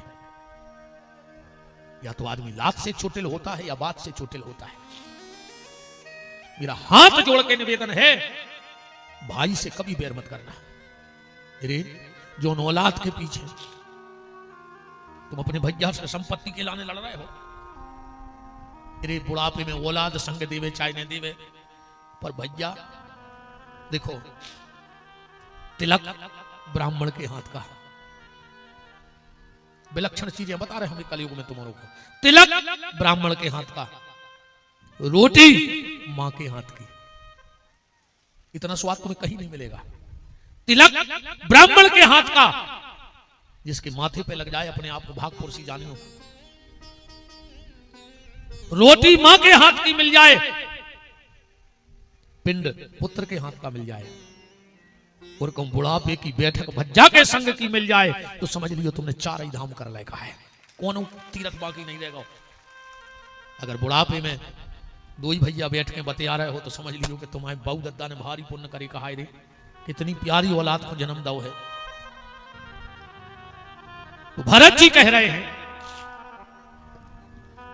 या तो आदमी लात से चोटिल होता है या बात से चोटिल होता है। मेरा हाथ जोड़ के निवेदन है, भाई से कभी बैर मत करना। अरे जो औलाद के पीछे तुम अपने भैया से संपत्ति के लाने लड़ रहे हो, अरे बुढ़ापे में औलाद संग देवे चाहे न देवे, पर भैया देखो तिलक ब्राह्मण के हाथ का, विलक्षण चीजें बता रहे हम कलयुग में तुम्हारों को। तिलक ब्राह्मण के हाथ का, रोटी मां के हाथ की, इतना स्वाद तुम्हें कहीं नहीं मिलेगा। तिलक ब्राह्मण के हाथ का, जिसके माथे पे लग जाए अपने आप को भाग पुरसी जानियो। रोटी मां के हाथ की मिल जाए, पिंड पुत्र के हाथ का मिल जाए, और कहूं बुढ़ापे की बैठक भज्जा के संग की मिल जाए तो समझ लियो तुमने चार ही धाम कर लेगा है, कौन तीरथ बाकी नहीं रहेगा। अगर बुढ़ापे में दो ही भैया बैठ के बतिया रहे हो तो समझ लियो कि तुम्हारे बाऊ दद्दा ने भारी पुण्य करे। कहा रे कितनी प्यारी औलाद को जन्म दो है। तो भरत जी कह रहे हैं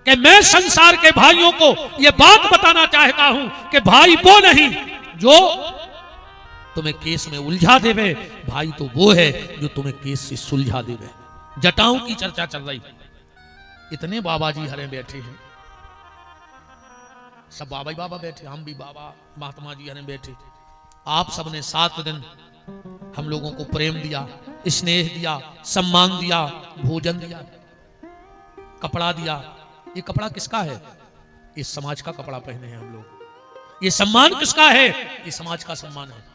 कि मैं संसार के भाइयों को यह बात बताना चाहता हूं कि भाई वो नहीं जो तुम्हें केस में उलझा देवे, भाई तो वो है जो तुम्हें केस से सुलझा देवे। जटाओं की चर्चा चल रही, इतने बाबा जी हरे बैठे हैं, सब बाबा ही बाबा बैठे, हम भी बाबा महात्मा जी हरे बैठे। आप सबने 7 दिन हम लोगों को प्रेम दिया, स्नेह दिया, सम्मान दिया, भोजन दिया, कपड़ा दिया। ये कपड़ा किसका है? ये समाज का कपड़ा पहने हैं हम लोग। ये सम्मान किसका है? ये समाज का सम्मान है।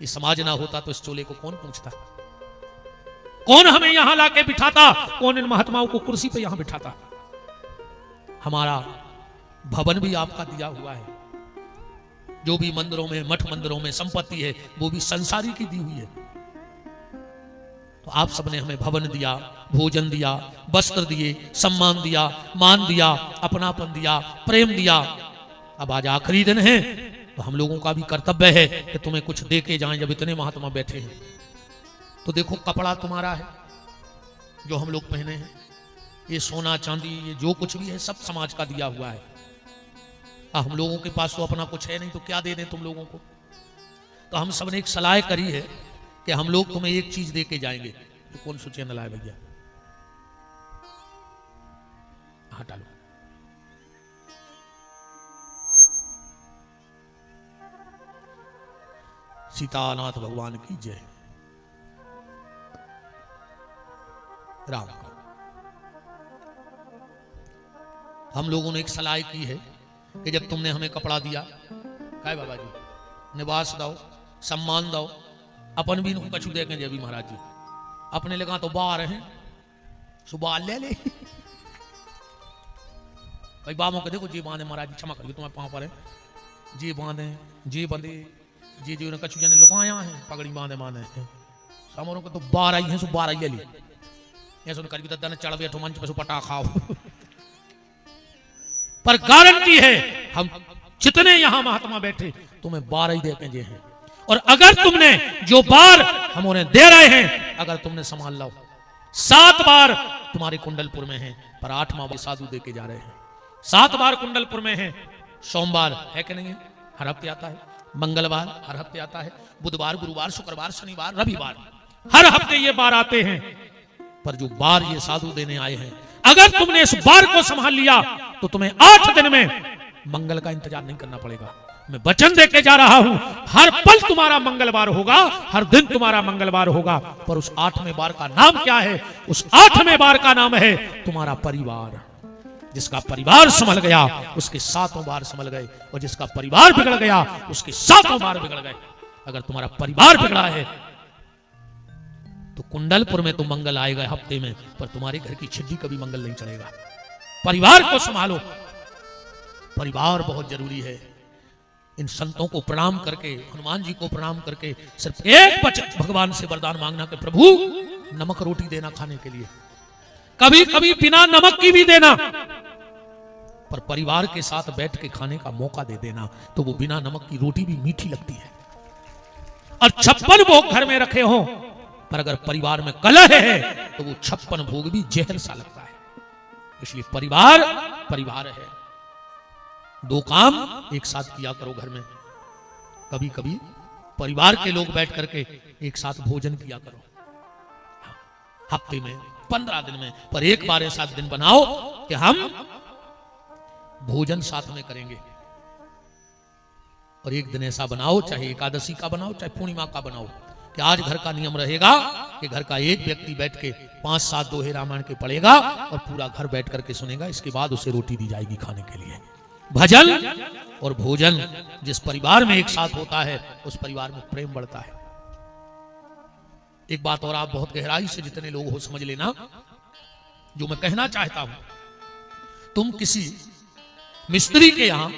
ये समाज ना होता तो इस चोले को कौन पूछता? कौन हमें यहां लाके बिठाता? कौन इन महात्माओं को कुर्सी पे यहां बिठाता? हमारा भवन भी आपका दिया हुआ है, जो भी मंदिरों में मठ मंदिरों में संपत्ति है वो भी संसारी की दी हुई है। तो आप सबने हमें भवन दिया, भोजन दिया, वस्त्र दिए, सम्मान दिया, मान दिया, अपनापन दिया, प्रेम दिया। अब आज आखिरी दिन है तो हम लोगों का भी कर्तव्य है कि तुम्हें कुछ दे के जाएं। जब इतने महात्मा बैठे हैं तो देखो कपड़ा तुम्हारा है जो हम लोग पहने हैं, ये सोना चांदी ये जो कुछ भी है सब समाज का दिया हुआ है। हम लोगों के पास तो अपना कुछ है नहीं तो क्या दे दें तुम लोगों को। तो हम सबने एक सलाह करी है कि हम लोग तुम्हें एक चीज दे के जाएंगे। तो कौन सा चैनल आए भैया? हटा लो। सीतानाथ भगवान की जय। राम का हम लोगों ने एक सलाह की है कि जब तुमने हमें कपड़ा दिया, काय बाबा जी, निवास दो, सम्मान दो, अपन भी कछु देखें जय भी महाराज जी, अपने लगा तो बाहर हैं सुबह ले ले भाई बाबों के देखो जी बांधे महाराज जी, क्षमा करिए तुम्हारे पांव पर है जी बांधे, जी बंधे, जी जी कछु जने लुकाया है पगड़ी बांधे बांधे समरों के तो 12 ही हैं, सो 12 ही ली ऐसा कर दद्दा ने चढ़ बैठो मंच पे सो पटा खाओ। पर गारंटी है हम जितने यहां महात्मा बैठे तुम्हें 12 ही देखेंगे हैं। और अगर तुमने जो बार हम उन्हें दे रहे हैं अगर तुमने संभाल लो, 7 बार तुम्हारे कुंडलपुर में है, पर 8वां बार साधु दे के जा रहे हैं। 7 बार कुंडलपुर में है, सोमवार है कि नहीं है? हर हफ्ते आता है, मंगलवार हर हफ्ते आता है, बुधवार गुरुवार शुक्रवार शनिवार रविवार हर हफ्ते ये बार आते हैं। पर जो बार ये साधु देने आए हैं, अगर तुमने इस बार को संभाल लिया तो तुम्हें 8 दिन में मंगल का इंतजार नहीं करना पड़ेगा। मैं वचन देके जा रहा हूं, हर पल तुम्हारा मंगलवार होगा, हर दिन तुम्हारा मंगलवार होगा। पर उस 8वें बार का नाम क्या है? उस 8वें बार का नाम है तुम्हारा परिवार। जिसका परिवार संभल गया उसके 7 बार संभल गए, और जिसका परिवार बिगड़ गया उसके 7 बार बिगड़ गए। अगर तुम्हारा परिवार बिगड़ा है तो कुंडलपुर में तो मंगल आएगा हफ्ते में, पर तुम्हारे घर की छिड्डी कभी मंगल नहीं चढ़ेगा। परिवार को संभालो, परिवार बहुत जरूरी है। इन संतों को प्रणाम करके, हनुमान जी को प्रणाम करके सिर्फ एक वचन भगवान से वरदान मांगना कि प्रभु नमक रोटी देना खाने के लिए, कभी कभी बिना नमक की भी देना, पर परिवार के साथ बैठ के खाने का मौका दे देना, तो वो बिना नमक की रोटी भी मीठी लगती है। और 56 भोग घर में रखे हों, पर अगर परिवार में कलह है तो वो 56 भोग भी जहर सा लगता है। इसलिए परिवार परिवार है। 2 काम एक साथ किया करो घर में। कभी कभी परिवार के लोग बैठ करके एक साथ भोजन किया करो, हफ्ते में 15 दिन में, पर एक बार ऐसा दिन बनाओ कि हम भोजन साथ में करेंगे। और एक दिन ऐसा बनाओ, चाहे एकादशी का बनाओ चाहे पूर्णिमा का बनाओ, कि आज घर का नियम रहेगा कि घर का एक व्यक्ति बैठ के 5-7 दोहे रामायण के पढ़ेगा और पूरा घर बैठ करके सुनेगा। इसके बाद उसे रोटी दी जाएगी खाने के लिए। भजन और भोजन जिस परिवार में एक साथ होता है, उस परिवार में प्रेम बढ़ता है। एक बात और आप बहुत गहराई से जितने लोग हो समझ लेना, जो मैं कहना चाहता हूं, तुम किसी मिस्त्री के यहां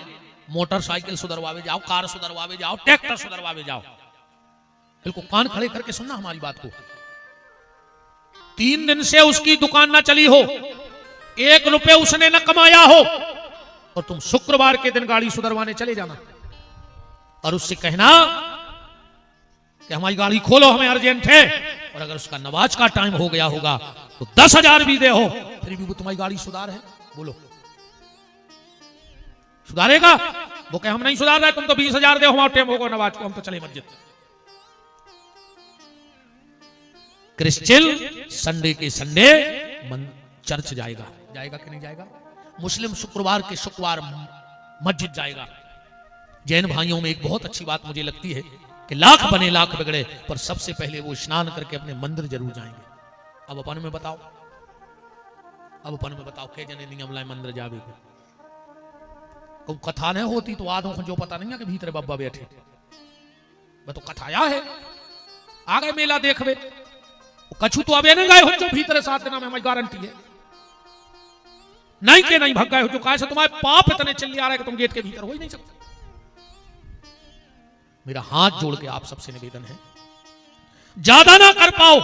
मोटरसाइकिल सुधरवावे जाओ, कार सुधरवावे जाओ, ट्रैक्टर सुधरवावे जाओ, बिल्कुल कान खड़े करके सुनना हमारी बात को। 3 दिन से उसकी दुकान ना चली हो, 1 रुपए उसने न कमाया हो, और तुम शुक्रवार के दिन गाड़ी सुधरवाने चले जाना और उससे कहना कि हमारी गाड़ी खोलो, हमें अर्जेंट है। और अगर उसका नमाज का टाइम हो गया होगा तो 10,000 भी दे हो, फिर भी वो तुम्हारी गाड़ी सुधार है। बोलो सुधारेगा? वो कहे हम नहीं सुधार रहे, तुम तो 20,000 दे, हमारा टाइम होगा नमाज को, हम तो चले मस्जिद। क्रिश्चियन संडे के संडे चर्च जाएगा, जाएगा कि नहीं जाएगा? मुस्लिम शुक्रवार के शुक्रवार मस्जिद जाएगा। जैन भाइयों में एक बहुत अच्छी बात मुझे लगती है कि लाख बने लाख बिगड़े, पर सबसे पहले वो स्नान करके अपने मंदिर जरूर जाएंगे। अब अपन में बताओ, क्या जने नियम लाए मंदिर जावे को? कथा नहीं होती तो आधों को जो पता नहीं है कि भीतर बाबा बैठे, मैं तो कथाया है, आ गए मेला देखवे, कछु तो अब नहीं गए हो जो भीतर 7 दिन में, हमारी गारंटी है। नहीं के नहीं भग गए हो जो, कहा से तुम्हारे पाप इतने चिल्ली आ रहे कि तुम गेट के भीतर हो ही नहीं सकते। मेरा हाथ जोड़ के आप सबसे निवेदन है, ज्यादा ना कर पाओ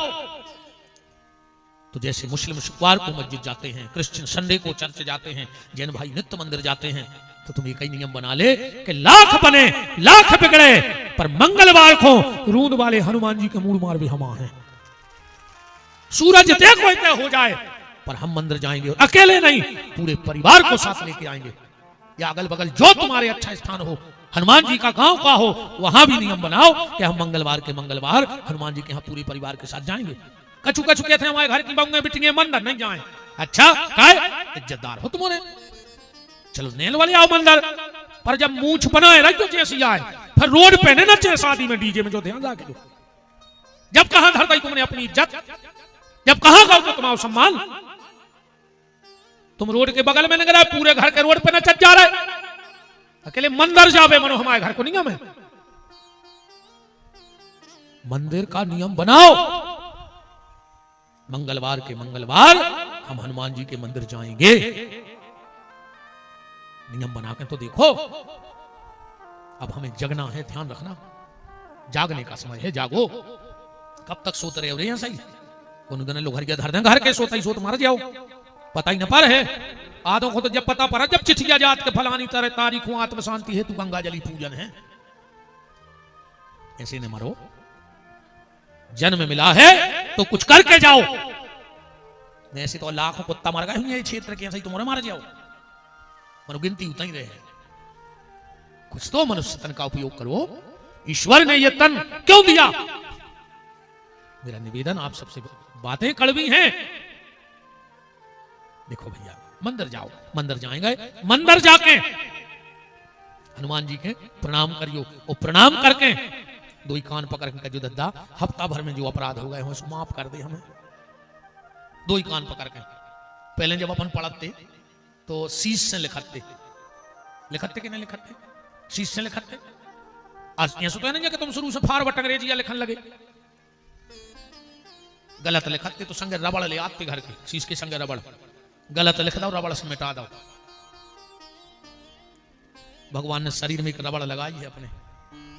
तो जैसे मुस्लिम शुक्रवार को मस्जिद जाते हैं, क्रिश्चियन संडे को चर्च जाते हैं, जैन भाई नित्य मंदिर जाते हैं, तो तुम एक ही नियम बना ले कि लाख बने लाख बिगड़े, पर मंगलवार को रूंद वाले हनुमान जी के मूड मार भी हम हैं। सूरज देखो इतना हो जाए पर हम मंदिर जाएंगे, और अकेले नहीं पूरे परिवार को साथ लेके आएंगे। या अगल बगल जो तुम्हारे अच्छा स्थान हो, हनुमान जी का गांव का हो, वहां भी नियम बनाओ कि हम मंगलवार के मंगलवार हनुमान जी के यहाँ पूरे परिवार के साथ जाएंगे। कछु कछु कहते हैं हमारे घर की बहू बिटियां मंदिर नहीं जाए। अच्छा काय इज्जतदार हो तुम्हारे, चलो नेल वाले आओ मंदिर, पर जब मूछ बनाए रख तो जैसी आए, फिर रोड पे न नचे शादी में डीजे में, जो ध्यान रखे दो। जब कहां धरता तुमने अपनी इज्जत, जब कहां गाओ तो तुम्हारा सम्मान। तुम रोड के बगल में नहीं गए, पूरे घर के रोड पे न चल जा रहे, अकेले मंदिर जावे मनो हमारे घर को नियम है। मंदिर का नियम बनाओ, मंगलवार के मंगलवार हम हनुमान जी के मंदिर जाएंगे। नियम बना के तो देखो। अब हमें जगना है, ध्यान रखना, जागने का समय है, जागो। कब तक सोते रहे हो? सही कौन दिन लोग घर धर दें, घर के सोता ही सोत मार जाओ, पता ही न पर है। आधों को तो जब पता पड़ा जब चिट्ठिया जात के फलानी तरह तारीखों आत्म शांति है, तू गंगा जली पूजन है। ऐसे न मरो, जन्म मिला है तो कुछ करके जाओ। ऐसे तो लाखों कुत्ता मर गए ये क्षेत्र के, ऐसे तुम्हारे मार जाओ, मनो गिनती उतना ही रहे। कुछ तो मनुष्य तन का उपयोग करो। ईश्वर ने ये तन क्यों दिया? मेरा निवेदन आप सबसे, बातें कड़वी हैं। देखो भैया, मंदिर जाओ, मंदिर जाएंगे, मंदिर जाके हनुमान जी के प्रणाम करियो, और प्रणाम करके दो ही कान पकड़ के जो दद्दा हफ्ता भर में जो अपराध हो गए हो उसको माफ कर दे हमें। दो ही कान पकड़ के, पहले जब अपन पढ़ते तो शीश से लिखते कि नहीं लिखते? शीश से लिखते। आज ऐसा तो है नहीं कि तुम शुरू से फार बट अंग्रेजी लिखन लगे, गलत लिखते तो संगे रबड़ ले आते घर के, शीश के संगे रबड़, गलत लिख दो रबड़ से मिटा दो। भगवान ने शरीर में एक रबड़ लगाई है अपने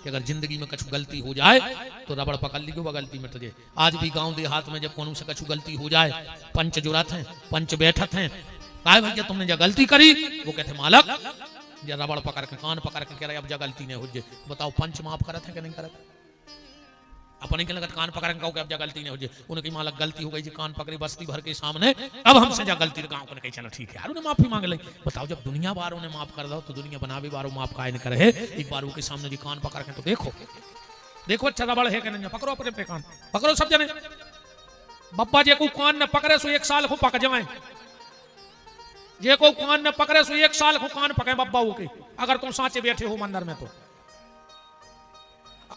कि अगर जिंदगी में कुछ गलती हो जाए तो रबड़ पकड़ ली वो गलती मिट जाए। आज भी गांव देहात में जब कोनो से कुछ गलती हो जाए, पंच जुड़त हैं, पंच बैठत हैं, कहे भैया तुमने जो गलती करी, वो कहते मालक या रबड़ पकड़ के कान पकड़ के कह रहे अब जा गलती नहीं हो जाए। बताओ पंच माफ करत है कि नहीं करत? अपने के लगत कान पकड़ के कहो कि अब जा गलती नहीं हो जाए। उनकी मालक गलती हो गई जी, कान पकड़ी बस्ती भर के सामने, अब हमसे जा गलती गाँव को कही चलो ठीक है यार, उन्हें माफी मांग ली। बताओ जब दुनिया वालों ने माफ कर दो तो दुनिया बनावे वालों माफ काहे नहीं करे। एक बार के सामने जी कान पकड़ के तो देखो देखो अच्छा रबड़ है कि नहीं, पकड़ो अपने पे कान पकड़ो सब जने। बब्बा जे को कान न पकड़े सो 1 साल को पक जाए, जे को कान न पकड़े सो 1 साल को कान पके बब्बा के, अगर तुम सांचे बैठे हो मंदिर में तो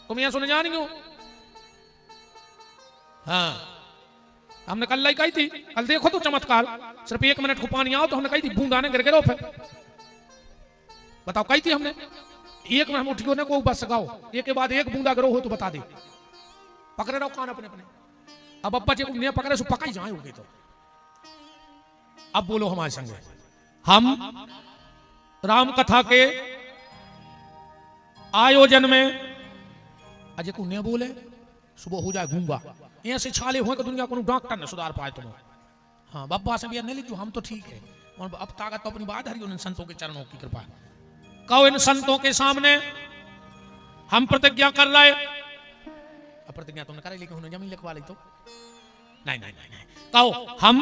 तुम यहां सुने जानी हो। हाँ हमने कल लाई कही थी, कल देखो तो चमत्कार, सिर्फ 1 मिनट को पानी आओ तो हमने कही थी बूंद आने गिर गिरो फिर। बताओ कही थी हमने 1 मिनट उठियो ने को बस गाओ, एक के बाद एक बूंदा गिरो हो तो बता दे, पकड़े रहो कान अपने अपने। अब अब्बा जी को नहीं पकड़े सो पका ही जाए होगे तो। अब बोलो हमारे संगे, हम राम कथा के आयोजन में अजय को नहीं बोले सुबह हो जाए गूंगा, ऐसे छाले हुए कि दुनिया को डॉक्टर न सुधार पाए तुम। हाँ बब्बा से भी नहीं लीजिए, हम तो ठीक है, और अब ताकत तो अपनी बात हरी उन संतों के चरणों की कृपा। कहो इन संतों के सामने हम प्रतिज्ञा कर रहे, अब प्रतिज्ञा तुमने करे लेकिन उन्हें जमीन लिखवा ली तो नहीं नहीं नहीं नहीं। कहो हम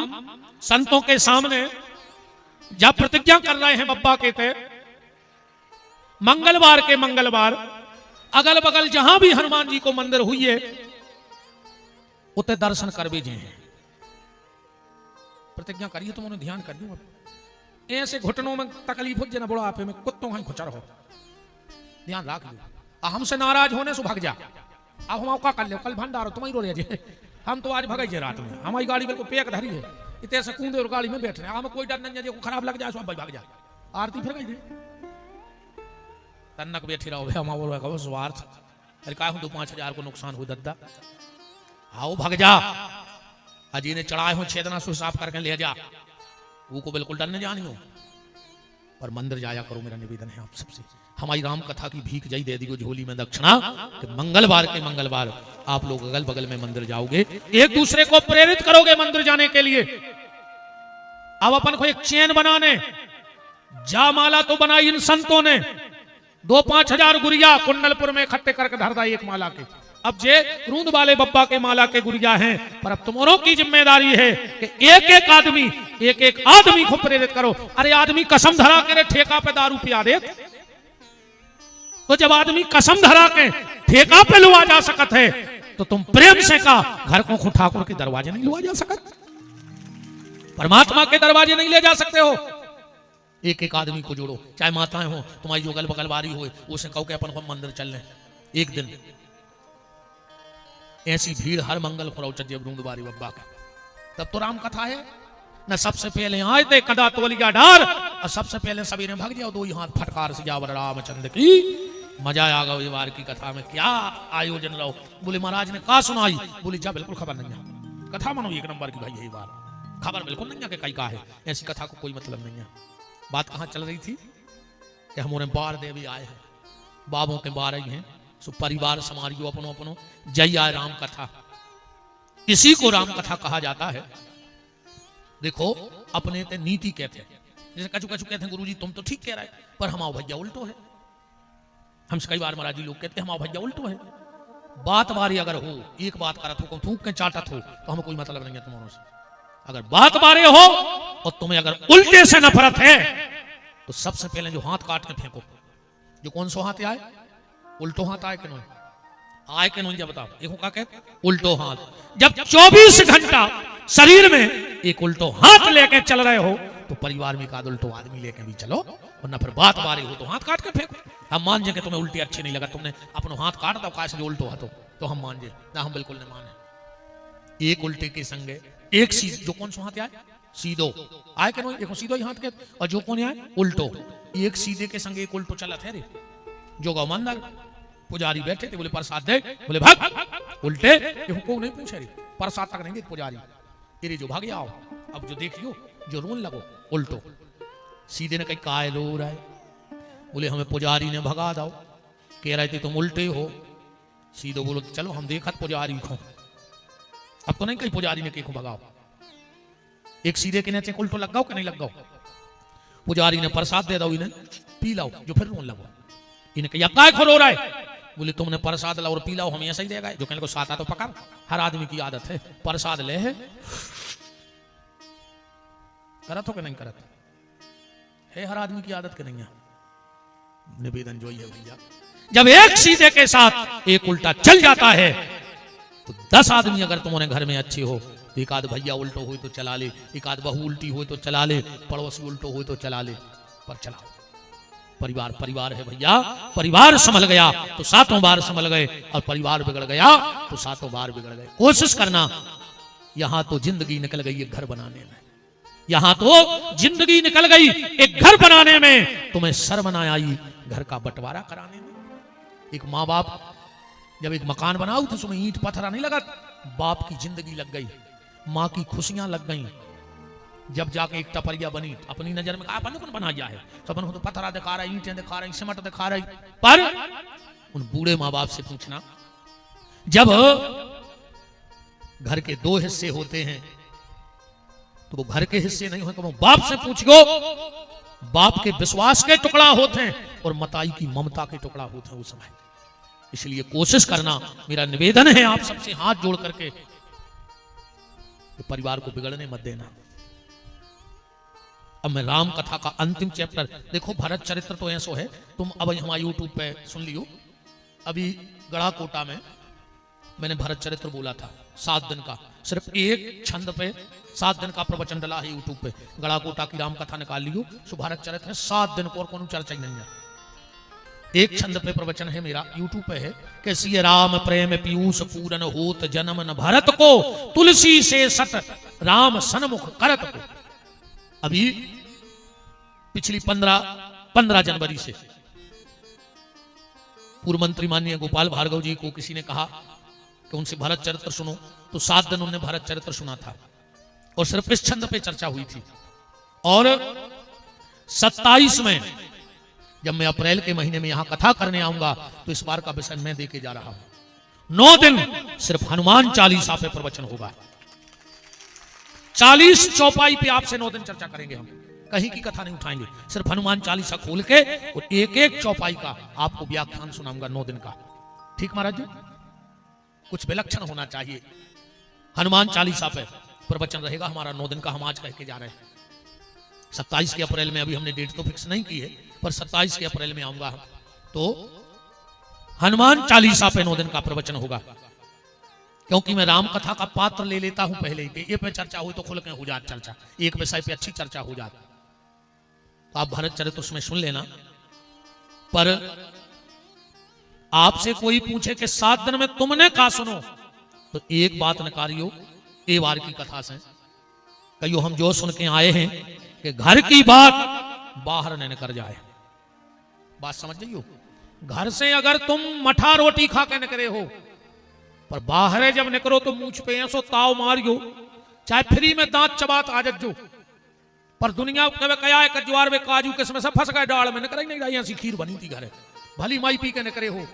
संतों के सामने जब प्रतिज्ञा कर रहे हैं बब्बा कहते मंगलवार के मंगलवार अगल बगल जहां भी हनुमान जी को मंदिर हुई है उते दर्शन कर भेजे हैं। प्रतिज्ञा करिए तुम उन्हें ध्यान कर दू। ऐसे घुटनों में तकलीफ हो जाए बुढ़ापे में कुत्तों कहीं खुचर हो, ध्यान रख लो। हमसे नाराज होने से भाग जा, अब हम का कर ले, कल भंडारो तुम्हें रो रहे हम तो आज भगे रात में, हमारी गाड़ी बिल्कुल पेक धरी है, इतने से कूदे और गाड़ी में बैठ रहे, हमें कोई डर नहीं है, खराब लग जाए भाग जा, आरती फिर गई तन्नक बैठी रहो हम बोलो स्वार्थ। अरे का 2-5 हजार को नुकसान हो दद्दा, आओ भाग जा, अजी ने चढ़ाए हो छेदना सु साफ करके ले जा, वो को बिल्कुल डरने जानी हो। पर मंदिर जाया करो, मेरा निवेदन है आप सबसे। हमारी राम कथा की भीख जई दे दी झोली में दक्षिणा कि मंगलवार के मंगलवार आप लोग अगल बगल में मंदिर जाओगे, एक दूसरे को प्रेरित करोगे मंदिर जाने के लिए। अब अपन को एक चैन बनाने जा माला तो बनाई इन संतों ने, 2-5 हजार गुड़िया कुंडलपुर में इकट्ठे करके धर दा एक माला के। अब जे रूंद वाले बब्बा के माला के गुड़िया हैं, पर अब तुमों की जिम्मेदारी है कि एक एक आदमी को प्रेरित करो। अरे आदमी कसम धरा के ठेका पे दारू पिया दे, तो जब आदमी कसम धरा के ठेका पे लुआ जा सकत है तो तुम प्रेम से का घर को ठाकुर के दरवाजे नहीं लुआ जा सकत, परमात्मा के दरवाजे नहीं ले जा सकते हो। एक एक आदमी को जोड़ो, चाहे माताएं हो तुम्हारी जो अगल बगल बारी हो, उसे कहो कि अपन को मंदिर चल लें एक दिन। ऐसी भीड़ हर मंगल को बारी बब्बा का, तब तो राम कथा है न। सबसे पहले आए थे कदा तोलिया डार, और सबसे पहले सवेरे भाग जाओ 2 हाथ फटकार से जावर रामचंद्र की। मजा आ गया वार की कथा में, क्या आयोजन रहो। बोले महाराज ने कहा सुनाई, बोली जा बिल्कुल खबर नहीं है, कथा मानो 1 नंबर की भाई, यही बार खबर बिल्कुल नहीं है कि कई का है, ऐसी कथा को कोई मतलब नहीं है। बात कहां चल रही थी कि हमारे बार देवी आए हैं, बाबों के बार आई हैं, सो परिवार समारियो अपनो अपनो जय आए राम कथा, इसी को राम कथा कहा जाता है। देखो अपने ते नीति कहते हैं, जैसे कछु कछु कहते हैं गुरुजी तुम तो ठीक कह रहे हैं, पर हमारा भैया उल्टो है। हमसे कई बार महाराज जी लोग कहते हैं हमारा भैया उल्टो है। बात बारी अगर हो, एक बात करत हो, थूक के चाटत हो, तो हमें कोई मतलब नहीं है तुम्हारों से। अगर बात बारे हो और तुम्हें अगर उल्टे से नफरत है तो सबसे पहले जो हाथ काट के फेंको। जो कौन सा हाथ आए, उल्टो हाथ आए कि नहीं आए कि नहीं, जब बताओ। देखो क्या कहते, उल्टो हाथ। जब 24 घंटा शरीर में एक उल्टो हाथ लेके चल रहे हो तो परिवार में एक आध उल्टो आदमी लेके भी चलो, वरना फिर बात बारी हो तो हाथ काट के फेंको। हम मान जाए कि तुम्हें उल्टी अच्छी नहीं लगा, तुमने अपना हाथ काट दो कैसे जो उल्टो हाथों, तो हम मान जाए ना, हम बिल्कुल नहीं माने। एक उल्टे के संगे एक सीध, जो कौन सा हाथ आए सीधो आए के नहीं, देखो सीधो ही हाथ के, और जो कौन आए उल्टो, एक सीधे के संगे एक उल्टो चला थे रे। जो गौमंदर पुजारी बैठे थे, बोले प्रसाद दे, बोले भाग उल्टे, को नहीं पूछे रे प्रसाद तक नहीं दे पुजारी, तेरे जो भाग आओ। अब जो देखियो जो रोन लगो उल्टो, सीधे ने कहीं काय रो रहा है, बोले हमें पुजारी ने भगा दो। कह रहे थे तुम उल्टे हो। सीधे बोलो चलो हम देखत पुजारी को। अब तो नहीं कहीं पुजारी ने के को भगाओ। एक सीधे के नीचे उल्टो लग गाओ कि नहीं लग गाओ। पुजारी ने प्रसाद दे दो, इन्हें पी लाओ, जो फिर रोने लगो। इन्हें क्या काय खो रो रहा है? बोले तुमने प्रसाद लाओ और पी लाओ, हम ऐसा ही देगा। जो कहने को साता तो पका, हर आदमी की आदत है। प्रसाद ले है, करत हो कि नहीं करत है? हर आदमी की आदत के नहीं है। निवेदन जो ही है भैया, जब एक सीधे के साथ एक उल्टा चल जाता है तो 10 आदमी अगर तुम्हारे घर में अच्छे हो, एक आध भैया उल्टो हो तो चला ले, एक आध बहू उल्टी हो तो चला ले, पड़ोसी उल्टो हो तो चला ले, पर चलाओ। परिवार परिवार है भैया। परिवार संभल गया तो 7 बार संभल गए, और परिवार बिगड़ गया तो 7 बार बिगड़ गए। कोशिश करना। यहां तो जिंदगी निकल गई एक घर बनाने में, यहां तो जिंदगी निकल गई एक घर बनाने में। तुम्हें शर्म ना आई घर का बंटवारा कराने में? एक माँ बाप जब एक मकान बनाओ तो उसमें ईंट पत्थरा नहीं लगा, बाप की जिंदगी लग गई, माँ की खुशियां लग गई। जब जाके एक टपरिया बनी, अपनी नजर में अपन कौन बनाया है, तो अपन तो पत्थरा दिखा रहा है, ईंटें दिखा रही, सिमट दिखा रही। पर उन बूढ़े माँ बाप से पूछना, जब घर के 2 हिस्से होते हैं तो वो घर के हिस्से नहीं होते, वो बाप से पूछो, बाप के विश्वास के टुकड़ा होते हैं और मताई की ममता के टुकड़ा होते हैं उस समय। इसलिए कोशिश करना, मेरा निवेदन है आप सबसे हाथ जोड़ करके, परिवार को बिगड़ने मत देना। अब मैं राम कथा का अंतिम चैप्टर देखो। भरत चरित्र तो ऐसा है, तुम अब हमारे यूट्यूब पे सुन लियो। अभी गढ़ाकोटा में मैंने भरत चरित्र बोला था 7 दिन का, सिर्फ एक छंद पे 7 दिन का प्रवचन डला है यूट्यूब पे। गढ़ाकोटा की राम कथा निकाल लियो, सो भरत चरित्र है 7 दिन को, और कोनो चर्चा ही नहीं है। एक छंद पे प्रवचन है मेरा, यूट्यूब पे है। कैसी राम प्रेम पीयूष पूरन होत जन्म न भरत को, तुलसी से सत राम सन्मुख करत को। अभी पिछली 15 जनवरी से पूर्व मंत्री माननीय गोपाल भार्गव जी को किसी ने कहा कि उनसे भरत चरित्र सुनो, तो 7 दिन उन्होंने भरत चरित्र सुना था, और सिर्फ इस छंद पे चर्चा हुई थी। और 27 में जब मैं अप्रैल के महीने में यहां कथा करने आऊंगा तो इस बार का विषय मैं देके जा रहा हूं। 9 दिन सिर्फ हनुमान चालीसा पे प्रवचन होगा। 40 चौपाई पे आपसे 9 दिन चर्चा करेंगे हम, कहीं की कथा नहीं उठाएंगे। सिर्फ हनुमान चालीसा खोल के और एक चौपाई का आपको व्याख्यान सुनाऊंगा 9 दिन का। ठीक महाराज जी, कुछ विलक्षण होना चाहिए। हनुमान चालीसा पे प्रवचन रहेगा हमारा 9 दिन का, हम आज कह के जा रहे हैं। 27 के अप्रैल में, अभी हमने डेट तो फिक्स नहीं की है, पर 27 के अप्रैल में आऊंगा तो हनुमान चालीसा पे 9 दिन का प्रवचन होगा। क्योंकि मैं राम कथा का पात्र ले लेता हूं पहले ही, ये पे चर्चा हुई तो खुल के हो जाती चर्चा, एक विषय पे अच्छी चर्चा हो जाती। तो आप भरत चरित्र उसमें सुन लेना। पर आपसे कोई पूछे कि 7 दिन में तुमने कहा सुनो, तो एक बात नकारियो ए बार की कथा से, कहियो हम जो सुन के आए हैं कि घर की बात बाहर न निकल जाए। बात समझ जाइयो, घर से अगर तुम मठा रोटी खा के निकले हो, पर बाहर जब निकलो तो मूछ पे ऐसो ताव मारियो, चाहे फ्री में दांत चबात आ जो, पर दुनिया कहे कया है कज्वार में काजू किसमें से फंस गए डाल में, निकल नहीं रही ऐसी खीर बनी थी घर, भली माई पी के निकले हो।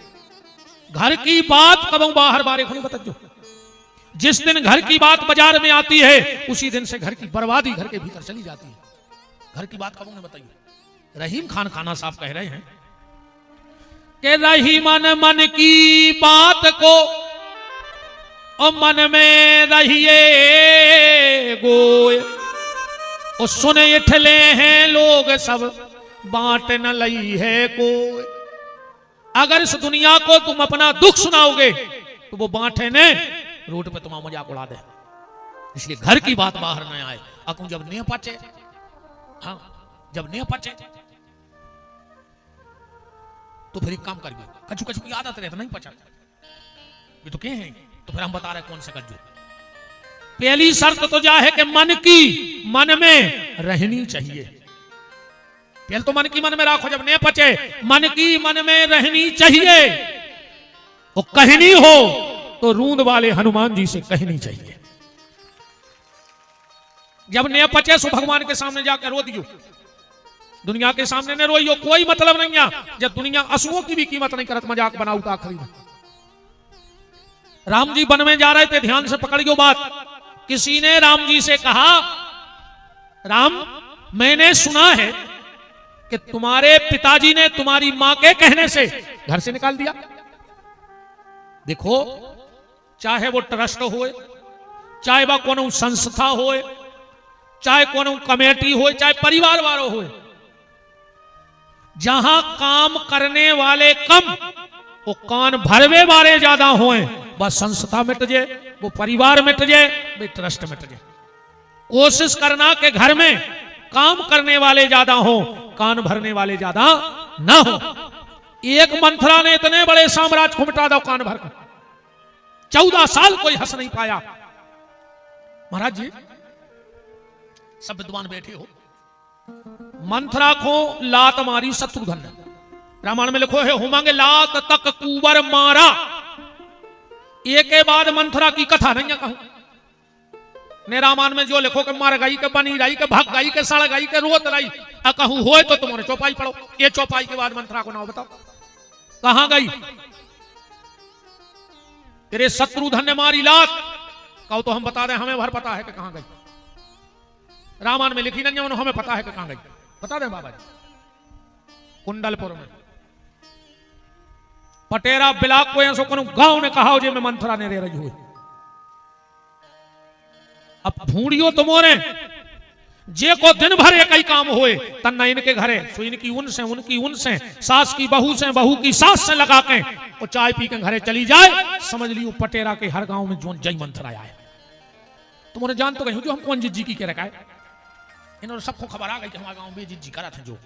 घर की बात कब बाहर बारे खुली बता। जिस दिन घर की बात बाजार में आती है उसी दिन से घर की बर्बादी घर के भीतर चली जाती है। घर की बात कब ने बताइए। रहीम खान खाना साहब कह रहे हैं कि रही मन की बात को और मन में रहिए गोय, और सुने इठले हैं लोग सब बांट न लई है कोई। अगर इस दुनिया को तुम अपना दुख सुनाओगे तो वो बांटे ने रोड पे तुम्हारा मजाक उड़ा दे। इसलिए घर की बात बाहर न आए। अकू जब नहीं पचे, हाँ जब नहीं पचे तो फिर एक काम करिए, कच्चू कच्चू की आदत रहता नहीं पचा, ये तो क्या है, तो फिर हम बता रहे कौन से कज्जू। पहली शर्त तो जा है कि मन की मन में रहनी चाहिए। पहले तो मन की मन में रखो, जब नहीं पचे मन की मन में रहनी चाहिए। वो कहनी हो तो रूंद वाले हनुमान जी से कहनी चाहिए। जब नहीं पचे सो भगवान के सामने जाकर रो दियो, दुनिया के सामने ने रोइयो, कोई मतलब नहीं है। जब दुनिया असुओं की भी कीमत नहीं करत, मजाक बनाऊ तो आखिरी में। राम जी वन में जा रहे थे, ध्यान से पकड़ियो बात। किसी ने राम जी से कहा, राम मैंने सुना है कि तुम्हारे पिताजी ने तुम्हारी मां के कहने से घर से निकाल दिया। देखो, चाहे वो ट्रस्ट होए, चाहे वह कोनो संस्था होए, चाहे कोनो कमेटी होए, चाहे परिवार वालों होए, जहां काम करने वाले कम वो कान भरवे वाले ज्यादा होए, बस संस्था मिट जाए, वो परिवार मिट जाए, वो ट्रस्ट मिट जाए। कोशिश करना कि घर में काम करने वाले ज्यादा हो, कान भरने वाले ज्यादा ना हो। एक मंथरा ने इतने बड़े साम्राज्य को मिटा दो कान भरकर, 14 साल कोई हंस नहीं पाया। महाराज जी सब विद्वान बैठे हो, मंथरा को लात मारी शत्रुघ्न ने। रामायण में लिखो है, हुमांगे लात तक कुबर मारा। एक के बाद मंथरा की कथा नहीं है कहूं ने। रामायण में जो लिखो कि मर गई, के बनी रही, के भाग गई, के सड़ गई, के रोत रही, कहूं होए तो तुम्हारे चौपाई पढ़ो। ये चौपाई के बाद मंथरा को नाम बताओ कहां गई। तेरे शत्रुघ्न ने मारी लात, कहो तो हम बता दें, हमें भर पता है कि कहां गई। रामायण में लिखी नहीं, हमें पता है कि कहां गई, बता दें बाबा जी। कुंडलपुर में पटेरा बिलाक को ऐसो कनु गांव ने कहा जे में मंथरा ने रे रही हुई। अब भूड़ियो तुम्हारे जे को दिन भर एक ही काम होए, तन्ना इनके घरे सो इनकी उनसे, उनकी उनसे, सास की बहू से, बहू की सास से लगा के वो चाय पी के घरे चली जाए। समझ लियो पटेरा के हर गांव में जो जय मंथरा आए। तुम्हारे जान तो कहीं जो हम कौन जिज्जी की के रखा है, इन्होंने सबको खबर आ गई कि हमारे गांव में जिज्जी करा थे। जो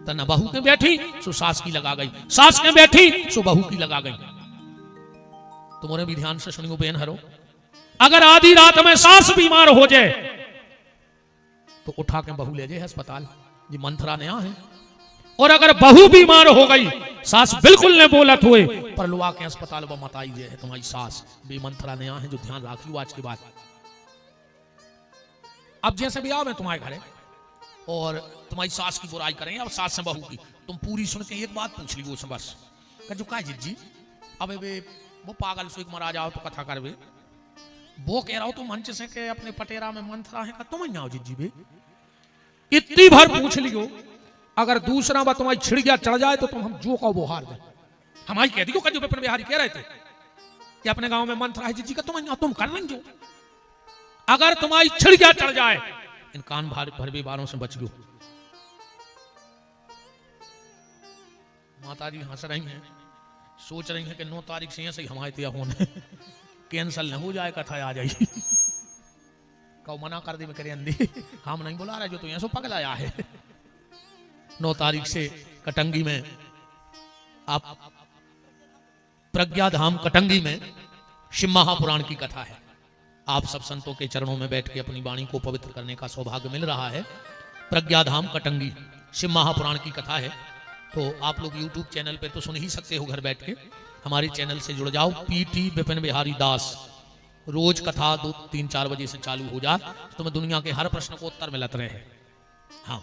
तना बहू के बैठी सो सास की लगा गई, सास के बैठी सो बहू की लगा गई। तुम्हारे भी ध्यान से सुनियो बहन हरो, अगर आधी रात में सास बीमार हो जाए तो उठा के बहू ले जाए अस्पताल, जी मंथरा ने आ है। और अगर बहू बीमार हो गई, सास बिल्कुल ने बोलत हुए पर लुआ के अस्पताल वो मत आई है तुम्हारी सास भी मंथरा ने आ है, जो ध्यान रख लो आज के बाद। अब जैसे भी आवे तुम्हारे घरे और तुम्हारी सास की बुराई करें, अब सास से बहू की, तुम पूरी सुन के एक बात पूछ ली उससे बस, जो का जिज्जी अब वो पागल सो एक मरा जाओ तो कथा करवे, वो कह रहा हो तो मंच से के अपने पटेरा में मंथरा है, तुम ही आओ जिज्जी भी इतनी भर पूछ लियो। अगर दूसरा बात तुम्हारी छिड़ गया चढ़ जाए तो तुम हम जो कहो वो हार दे। हमारी कह दियो जो विपिन बिहारी कह रहे थे कि अपने गांव में मंथरा है जिज्जी का, तुम कर रही हो। अगर तुम्हारी छिड़ गया चढ़ जाए, इन कान भरवे बारों से बच गयो। माता जी हंस रही हैं, सोच रही हैं कि 9 तारीख से ऐसे ही हमारे तिया होने कैंसल न हो जाए, कथा आ जाएगी। कहो मना कर दे मैं करे अंधी, हम नहीं बुला रहे, जो तो ऐसा पगला आया है। 9 तारीख से कटंगी में आप प्रज्ञा धाम कटंगी में शिव महापुराण की कथा है। आप सब संतों के चरणों में बैठ के अपनी वाणी को पवित्र करने का सौभाग्य मिल रहा है। प्रज्ञा धाम कटंगी शिव महापुराण की कथा है। तो आप लोग YouTube चैनल पे तो सुन ही सकते हो घर बैठ के, हमारे चैनल से जुड़ जाओ। PT विपिन बिहारी दास, रोज कथा 2-3-4 बजे से चालू हो जा, तो मैं दुनिया के हर प्रश्न को उत्तर मिलत रहे। हाँ,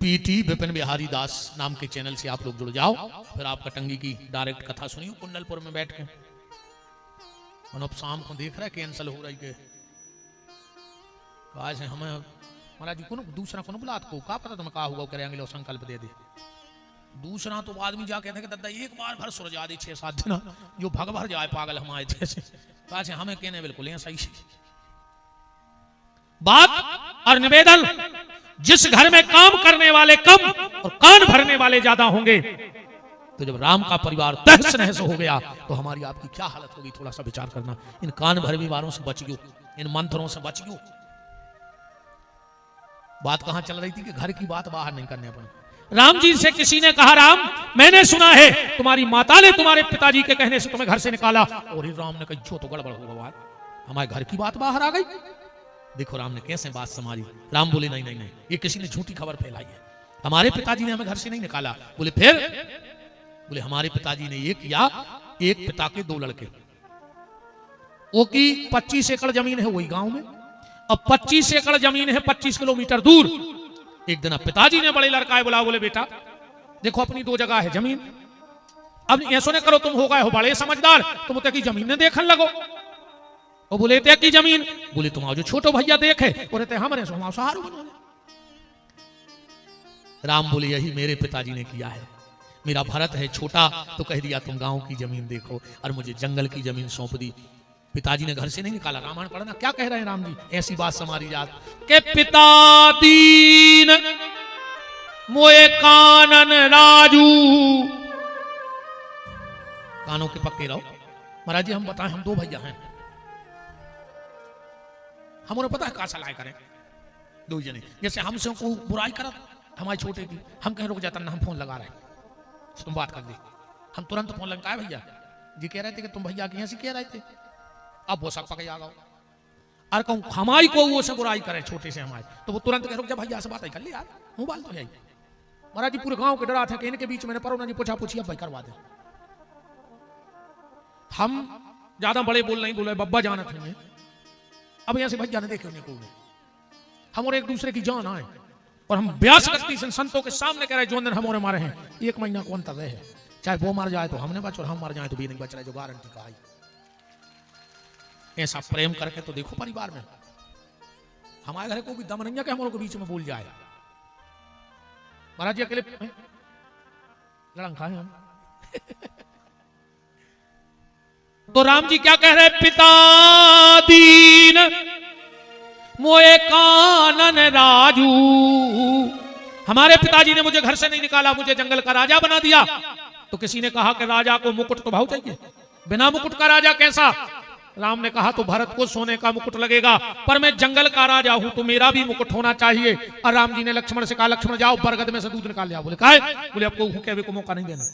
PT विपिन बिहारी दास नाम के चैनल से आप लोग जुड़ जाओ, फिर आप कटंगी की डायरेक्ट कथा सुनियो कुंडलपुर में बैठ के। अब शाम को देख रहे कैंसल हो रही के आज हमें महाराज जी को दूसरा को बुला को का पता तुम्हें कहा होगा करेंगे लो संकल्प दे दे। दूसरा तो आदमी जा कहते हैं दादा एक बार भर सुर जा दी 6-7 दिन जो भग भर जाए पागल हमारे जैसे, आज हमें कहने बिल्कुल है सही बात और निवेदन। जिस घर में काम करने वाले कम और कान भरने वाले ज्यादा होंगे, तो जब राम का परिवार तहस नहस हो गया तो हमारी आपकी क्या हालत होगी, थोड़ा सा विचार करना। इन कान भरवी वालों से बच गयो, इन मंत्रों से बच गयो। बात कहां चल रही थी कि घर की बात बाहर नहीं करने पर। राम जी से किसी ने कहा, राम मैंने सुना है तुम्हारी माता ने तुम्हारे पिताजी के कहने से तुम्हें घर से निकाला। और राम ने कहा जो तो गड़बड़ होगा बात, हमारे घर की बात बाहर आ गई। देखो राम ने कैसे बात संभाली। राम बोले नहीं नहीं नहीं, ये किसी ने झूठी खबर फैलाई है, हमारे पिताजी ने हमें घर से नहीं निकाला। बोले फिर? बोले हमारे पिताजी ने ये किया, एक पिता के 2 लड़के, वो की 25 एकड़ जमीन है वही गांव में। अब 25 एकड़ जमीन है 25 किलोमीटर दूर, एक दिन अब पिताजी ने बड़े लड़का बुला, बोले बेटा देखो अपनी 2 जगह है जमीन, अब ऐसो ने करो, तुम हो गए हो बड़े समझदार, तुम उते की जमीन ने देखने लगो। और बोले ते की जमीन, बोले तुम जो छोटो भैया देखे, बोले ते हमरे सो हम सहारो बनो। राम बोले यही मेरे पिताजी ने किया है, मेरा भरत है छोटा तो कह दिया तुम गांव की जमीन देखो, और मुझे जंगल की जमीन सौंप दी। पिताजी ने घर से नहीं निकाला। रामायण पढ़ना, क्या कह रहे हैं राम जी, ऐसी बात समारी जात के पिता दीन मोए कानन राजू। कानों के पक्के रहो महाराज जी। हम बताएं, हम 2 भैया हैं, हम उन्हें पता है कहा सलाह करें 2 जने। जैसे हमसे को बुराई करा हमारे छोटे की, हम कहीं रुक जाता ना, हम फोन लगा रहे तुम बात कर दी, हम तुरंत फोन लगाए भैया जी कह रहे थे कि तुम भैया की ऐसी कह रहे थे, अब वो सब पकड़ आ गए। और कहूँ हमारी को वो से बुराई करे छोटे से हमारे, तो वो तुरंत कह रुक जा भैया से बात कर ले यार, मोबाइल तो यही। महाराज जी पूरे गांव के डरा था कि इनके बीच मैंने परोना जी पूछा पूछी, अब भाई करवा दे। हम ज्यादा बड़े बोल नहीं बोले, बब्बा जाना थे, अब यहाँ से भैया ने देखे उन्हें को, हम और एक दूसरे की जान आए, और हम 82 संतों के सामने कह रहे जो दिन हम और मारे हैं 1 महीना कौन तक रहे, चाहे वो मर जाए तो हमने बच, और हम मर जाए तो भी नहीं बच रहे, जो गारंटी का आई। ऐसा प्रेम करके तो देखो परिवार में, हमारे घर को भी दम नहीं है कि हम लोग के बीच में बोल जाए। महाराज जी अकेले लड़ाई खाए हम। तो राम जी क्या कह रहे, पिता दीन मोए कानन राजू। हमारे पिताजी ने मुझे घर से नहीं निकाला, मुझे जंगल का राजा बना दिया। तो किसी ने कहा कि राजा को मुकुट तो भाव चाहिए, बिना मुकुट का राजा कैसा। राम ने कहा तो भरत को सोने का मुकुट लगेगा, पर मैं जंगल का राजा हूं तो मेरा भी मुकुट होना चाहिए। और राम जी ने लक्ष्मण से कहा लक्ष्मण जाओ बरगद में से दूध निकाल लिया। बोले काहे, बोले आपको हुक्के को मौका नहीं देना।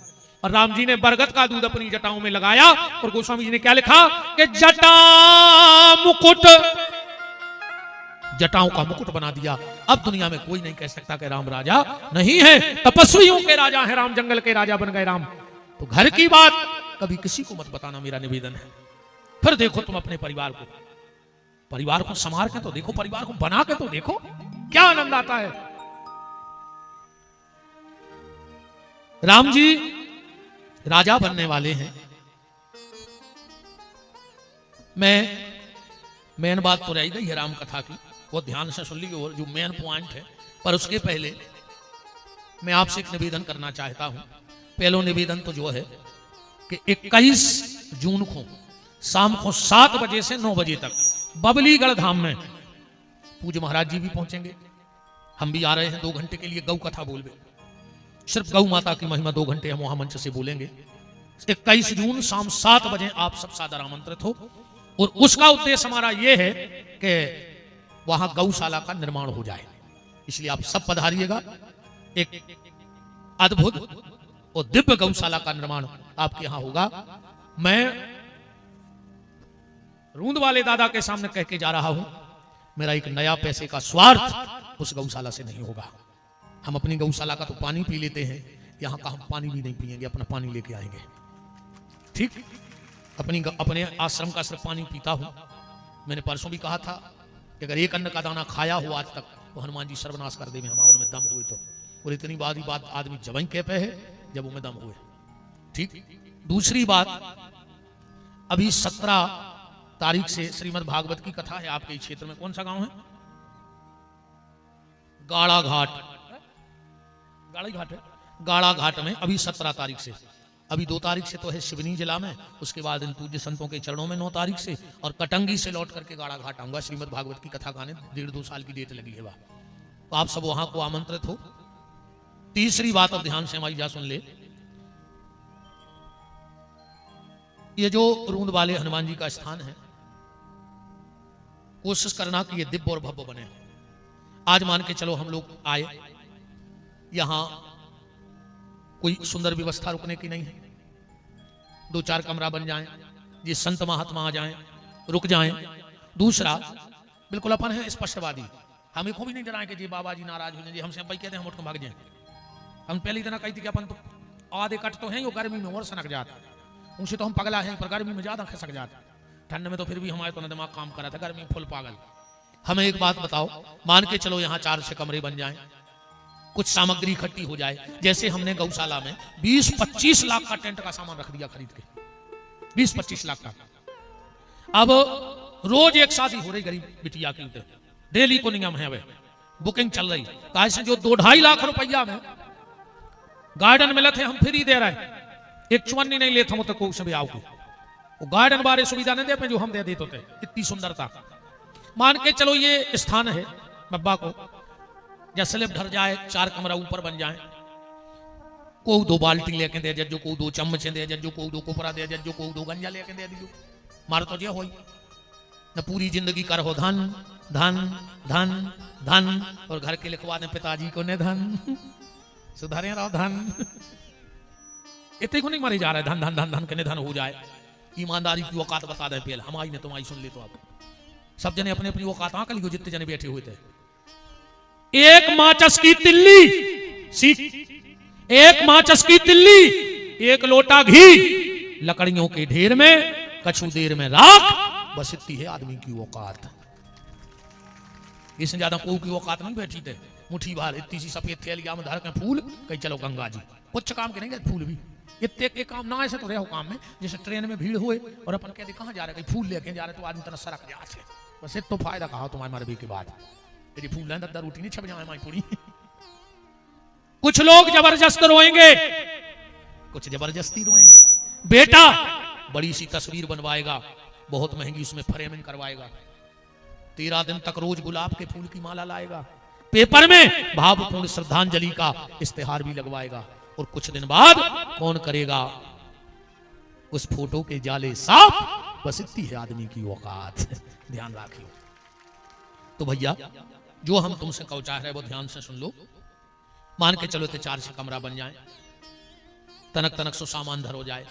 और राम जी ने बरगद का दूध अपनी जटाओं में लगाया, और गोस्वामी जी ने क्या लिखा कि जटा मुकुट, जटाओं का मुकुट बना दिया। अब दुनिया में कोई नहीं कह सकता कि राम राजा नहीं है, तपस्वियों के राजा है राम, जंगल के राजा बन गए राम। तो घर की बात कभी किसी को मत बताना, मेरा निवेदन है। फिर देखो तुम अपने परिवार को संवार के तो देखो, परिवार को बना के तो देखो, क्या आनंद आता है। राम जी राजा बनने वाले हैं। मेन बात तो रह गई है राम कथा की, वो ध्यान से सुन लीजिए, जो मेन पॉइंट है। पर उसके पहले मैं आपसे एक निवेदन करना चाहता हूं। पहला निवेदन तो जो है कि 21 जून को शाम को 7 बजे से 9 बजे तक बबलीगढ़ धाम में पूज्य महाराज जी भी पहुंचेंगे, हम भी आ रहे हैं 2 घंटे के लिए गौ कथा बोलबे, सिर्फ गौ माता की महिमा 2 घंटे हम वहां मंच से बोलेंगे। 21 जून शाम 7 बजे आप सब सादर आमंत्रित हो। और उसका उद्देश्य हमारा यह है कि वहां गौशाला का निर्माण हो जाए, इसलिए आप सब पधारिएगा। एक अद्भुत और दिव्य गौशाला का निर्माण आपके यहां होगा। मैं रूंद वाले दादा के सामने कह के जा रहा हूं, मेरा एक नया पैसे का स्वार्थ उस गौशाला से नहीं होगा। हम अपनी गौशाला का तो पानी पी लेते हैं, यहां का हम पानी भी नहीं पिएंगे, अपना पानी लेके आएंगे। ठीक, अपने आश्रम का सिर्फ पानी पीता हूं। मैंने परसों भी कहा था कि अगर एक अन्न का दाना खाया हो आज तक तो हनुमान जी सर्वनाश कर दे में हमारे में दम हुए तो। और इतनी बात ही बात आदमी जब ही कह पे है जब उनमें दम हुए। ठीक, दूसरी बात, अभी 17 तारीख से श्रीमद् भागवत की कथा है आपके क्षेत्र में। कौन सा गांव है? गाड़ा घाट, गाड़ी घाट है, गाड़ा घाट में अभी 17 तारीख से, अभी 2 तारीख से तो है शिवनी जिला में, उसके बाद इन पूज्य संतों के चरणों में 9 तारीख से, और कटंगी से लौट करके गाड़ा घाट आऊंगा। श्रीमद् भागवत की कथा गाने 1.5-2 साल की डेट लगी है वहां, तो आप सब वहां को आमंत्रित हो। तीसरी बात अब ध्यान से हमारी जा सुन ले, ये जो रूंद वाले हनुमान जी का स्थान है, कोशिश करना कि ये दिव्य और भव्य बने। आज मान के चलो हम लोग आए, यहां कोई सुंदर व्यवस्था रुकने की नहीं है, 2-4 कमरा बन जाएं, ये संत महात्मा आ जाएं, रुक जाएं। दूसरा, बिल्कुल अपन है स्पष्टवादी, हमें को भी नहीं डराएं कि जी बाबा जी नाराज हो जाए, हमसे भाई कहते हैं हम उठ के भाग जाए। हम पहले इतना कही थी कि अपन तो आधे कट तो हैं, गर्मी में और सनक जाता, उनसे तो हम पगला हैं, पर गर्मी में ज्यादा खसक जाता, ठंड में तो फिर भी हमारे तो न दिमाग काम करा था, गर्मी फुल पागल। हमें एक बात बताओ, मान के चलो यहाँ 4 से कमरे बन जाएं, कुछ सामग्री इकट्ठी हो जाए। जैसे हमने गौशाला में 20-25 लाख का टेंट का सामान रख दिया खरीद के, 20-25 लाख का। अब रोज एक शादी हो रही गरीब बिटिया की, डेली को नियम है, वे बुकिंग चल रही। कैसे जो 2-2.5 लाख रुपया में गार्डन मिले थे, हम फ्री दे रहे, एक चुवन्नी नहीं लेते हम तो को सब आओ, वो गार्डन बारे सुविधा नहीं दे पे जो हम दे देते थे, इतनी सुंदरता। मान के चलो ये स्थान है बब्बा को, या स्लिप ढर जाए, 4 कमरा ऊपर बन जाए, को 2 बाल्टी लेके दे जज्जो, को 2 चम्मच दे जज्जो, को 2 कोपरा दे जज्जो, को 2 गंजा लेके दे दियो, मार तो जे होई न पूरी जिंदगी कर हो धन धन धन धन, और घर के लिखवा दे पिताजी को ने धन, सुधारे रहो धन। इतने को नहीं मारे जा रहे, धन धन धन धन के निधन हो जाए। ईमानदारी की औकात बता दे पहले, हमारी ने तुम्हारी सुन ले। तो आप सब जने अपने अपनी औकात आंक लियो, जितने जने बैठे हुए थे। एक माचस की तिल्ली सीख, एक माचस की तिल्ली, एक लोटा घी, लकड़ियों के ढेर में कछु देर में राख, बस इतनी है आदमी की औकात। इससे ज्यादा कोई की औकात नहीं बैठी थे। मुट्ठी भर इतनी सी सफेद थैलिया में धर के फूल, कहीं चलो गंगा जी, कुछ काम के नहीं गए फूल भी, इतने के काम ना ऐसे तो रहे हो काम में। जैसे ट्रेन में भीड़ हुए और अपन कहते कहाँ जा रहे, कहीं फूल लेके जा रहे, तो आदमी तरह सरक जाए, बस एक तो फायदा कहा तुम्हारे मरबी के बाद, तेरी फूल लें दद्दा रोटी नहीं छप जाए माई पूरी। कुछ लोग जबरदस्त रोएंगे, कुछ जबरदस्ती रोएंगे। बेटा बड़ी सी तस्वीर बनवाएगा, बहुत महंगी उसमें फ्रेमिंग करवाएगा, 13 दिन तक रोज गुलाब के फूल की माला लाएगा, पेपर में भावपूर्ण श्रद्धांजलि का इश्तेहार भी लगवाएगा, और कुछ दिन बाद कौन करेगा उस फोटो के जाले साफ। बस इतनी है आदमी की औकात, ध्यान रखिए। तो भैया जो हम तुमसे कहो चाह रहे वो ध्यान से सुन लो। मान के चलो तो 4 से कमरा बन जाए, तनक तनक सो सामान धर हो जाए।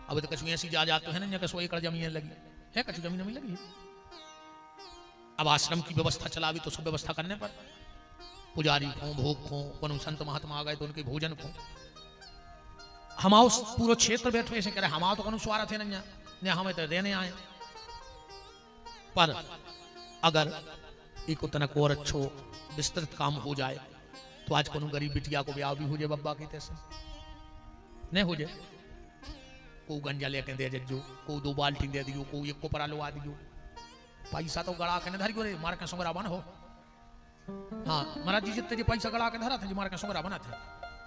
अब तो कछु ऐसी जा तो है ना, कसो 1 एकड़ जमीन लगी है, कछु जमीन नहीं लगी। अब आश्रम की व्यवस्था चला भी तो सब व्यवस्था करने पर, पुजारी को, भोग को, कोनो संत महात्मा आ गए तो उनके भोजन को। हम पूरा क्षेत्र बैठे ऐसे करे, हम तो कोनो स्वार्थ है नहीं, हमें तो रहने आए। पर अगर एक तनक और अच्छो विस्तृत काम हो जाए तो आज कोनो गरीब बिटिया को ब्याह भी हो जाए बब्बा की तैसे नहीं हो जाए। को गंजा लेके दे जज्जो, को 2 बाल्टी दे दियो, को 1 कोपरा लुआ दियो, पैसा तो गड़ा के न धरी गोरे, मार के सोंगरा बन हो। हाँ महाराज जी जितने पैसा गड़ा के धरा थे जी, मार के सोंगरा बना थे।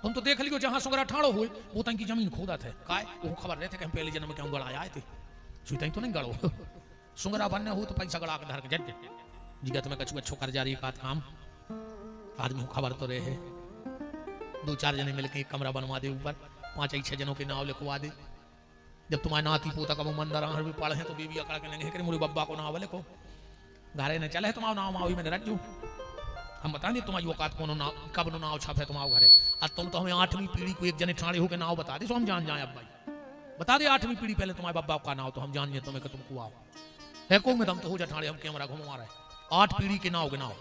तुम तो देख लियो जहां सोंगरा ठाड़ो हुए वो तक की जमीन खोदा थे, काय वो खबर रहते कि हम पहले जन्म में क्यों गड़ा आए थे, सुई तो नहीं गड़ो। सोंगरा बनने हो तो पैसा गड़ा के धर के जज जी तुम्हें कछु अच्छो कर जा रही है काम, आदमी को खबर तो रहे। 2-4 जने मिलकर एक कमरा बनवा दे, ऊपर 5-6 जनों के नाम लिखवा दे। जब तुम्हारे नाती पोता का वो मंदिर भी पढ़े तो बीबी अकड़ के लगे मुझे बब्बा को नाव लिखो, घरे ने चले तुम्हारा नाम आओ मैंने रख दू, हम बता दें तुम्हारी औकात कौन नाव कब नो नाव छाप है तुम्हारे घरे। अब तुम तो हमें 8वीं पीढ़ी को एक जने ठाणे होकर नाव बता दे, तो हम जान जाए। अब भाई बता दे 8वीं पीढ़ी पहले तुम्हारे बब्बा का नाव, तो हम जान जाए तुम्हें कि तुमको आओ है को में दम तो हो जा ठाणे, हम कैमरा घुमा रहे 8 पीढ़ी के नाव के नाव।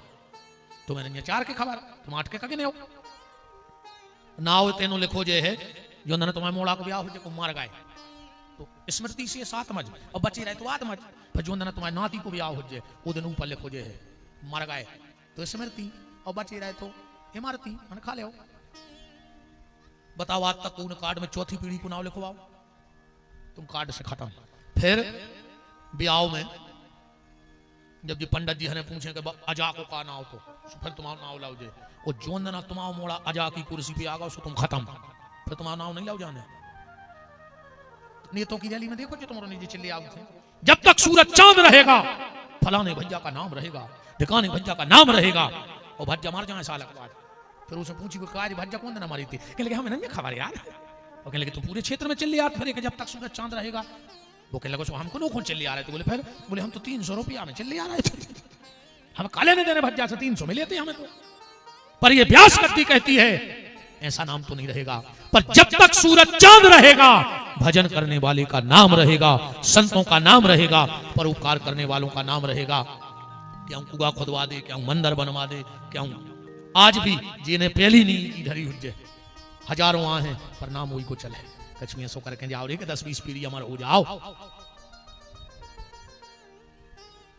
तो मैंने 4 के खबर, तुम 8 के कगे ने हो नाव तेनो लिखो जे है जो ना तुम्हारे मोड़ा को ब्याह हो जो मार गए तो स्मृति से 7 मज और बचे रहे तो 8 मज, फिर जो ना तुम्हारे नाती को ब्याह हो जाए वो दिन ऊपर लिखो जे है मर गए तो स्मृति, और बचे रहे तो इमारती मन खा ले। बताओ आज तक उन कार्ड में 4थी पीढ़ी को नाव लिखवाओ, तुम कार्ड से खत्म। फिर ब्याह में जब जी पंडित जी हमें पूछे कि अजा को का नाव, तो फिर तुम्हारा नाव लाओ जे, और जो ना तुम्हारा मोड़ा अजा की कुर्सी पे आ गया उसको तुम खत्म, फिर तुम्हारा नाव नहीं लाओ जाने। नेतों की रैली में देखो जो तुम्हारे नीचे चिल्ले आउट थे, जब तक सूरज चांद रहेगा फलाने भैया का नाम रहेगा, ढिकाने भैया का नाम रहेगा, और भज्जा मार जाए साल के बाद। फिर उसने पूछी को कहा भज्जा कौन ना मारी थी, कहने लगे हमें नहीं खबर यार, और कहने लगे तुम पूरे क्षेत्र में चिल्ले यार फिर जब तक सूरज चांद रहेगा। वो कहने लगे हमको नो कौन चिल्ले आ रहे थे, बोले फिर बोले हम तो 300 रुपया में चिल्ले आ रहे थे, हम काले नहीं देने भज्जा से 300 में लेते हमें तो। पर ये व्यास करती कहती है ऐसा नाम तो नहीं रहेगा, पर जब तक सूरज चांद रहेगा भजन करने वाले का नाम रहेगा, संतों का नाम रहेगा, परोपकार करने वालों का नाम रहेगा। क्या कुआ खुदवा दे, क्या मंदिर बनवा दे, क्या आज भी जिन्हें पहली नींद की धरी हुज्जे हजारों आ हैं पर नाम वही को चले, कछुए सो करके जाओ रे कि 10-20 पीढ़ी हमारा हो जाओ।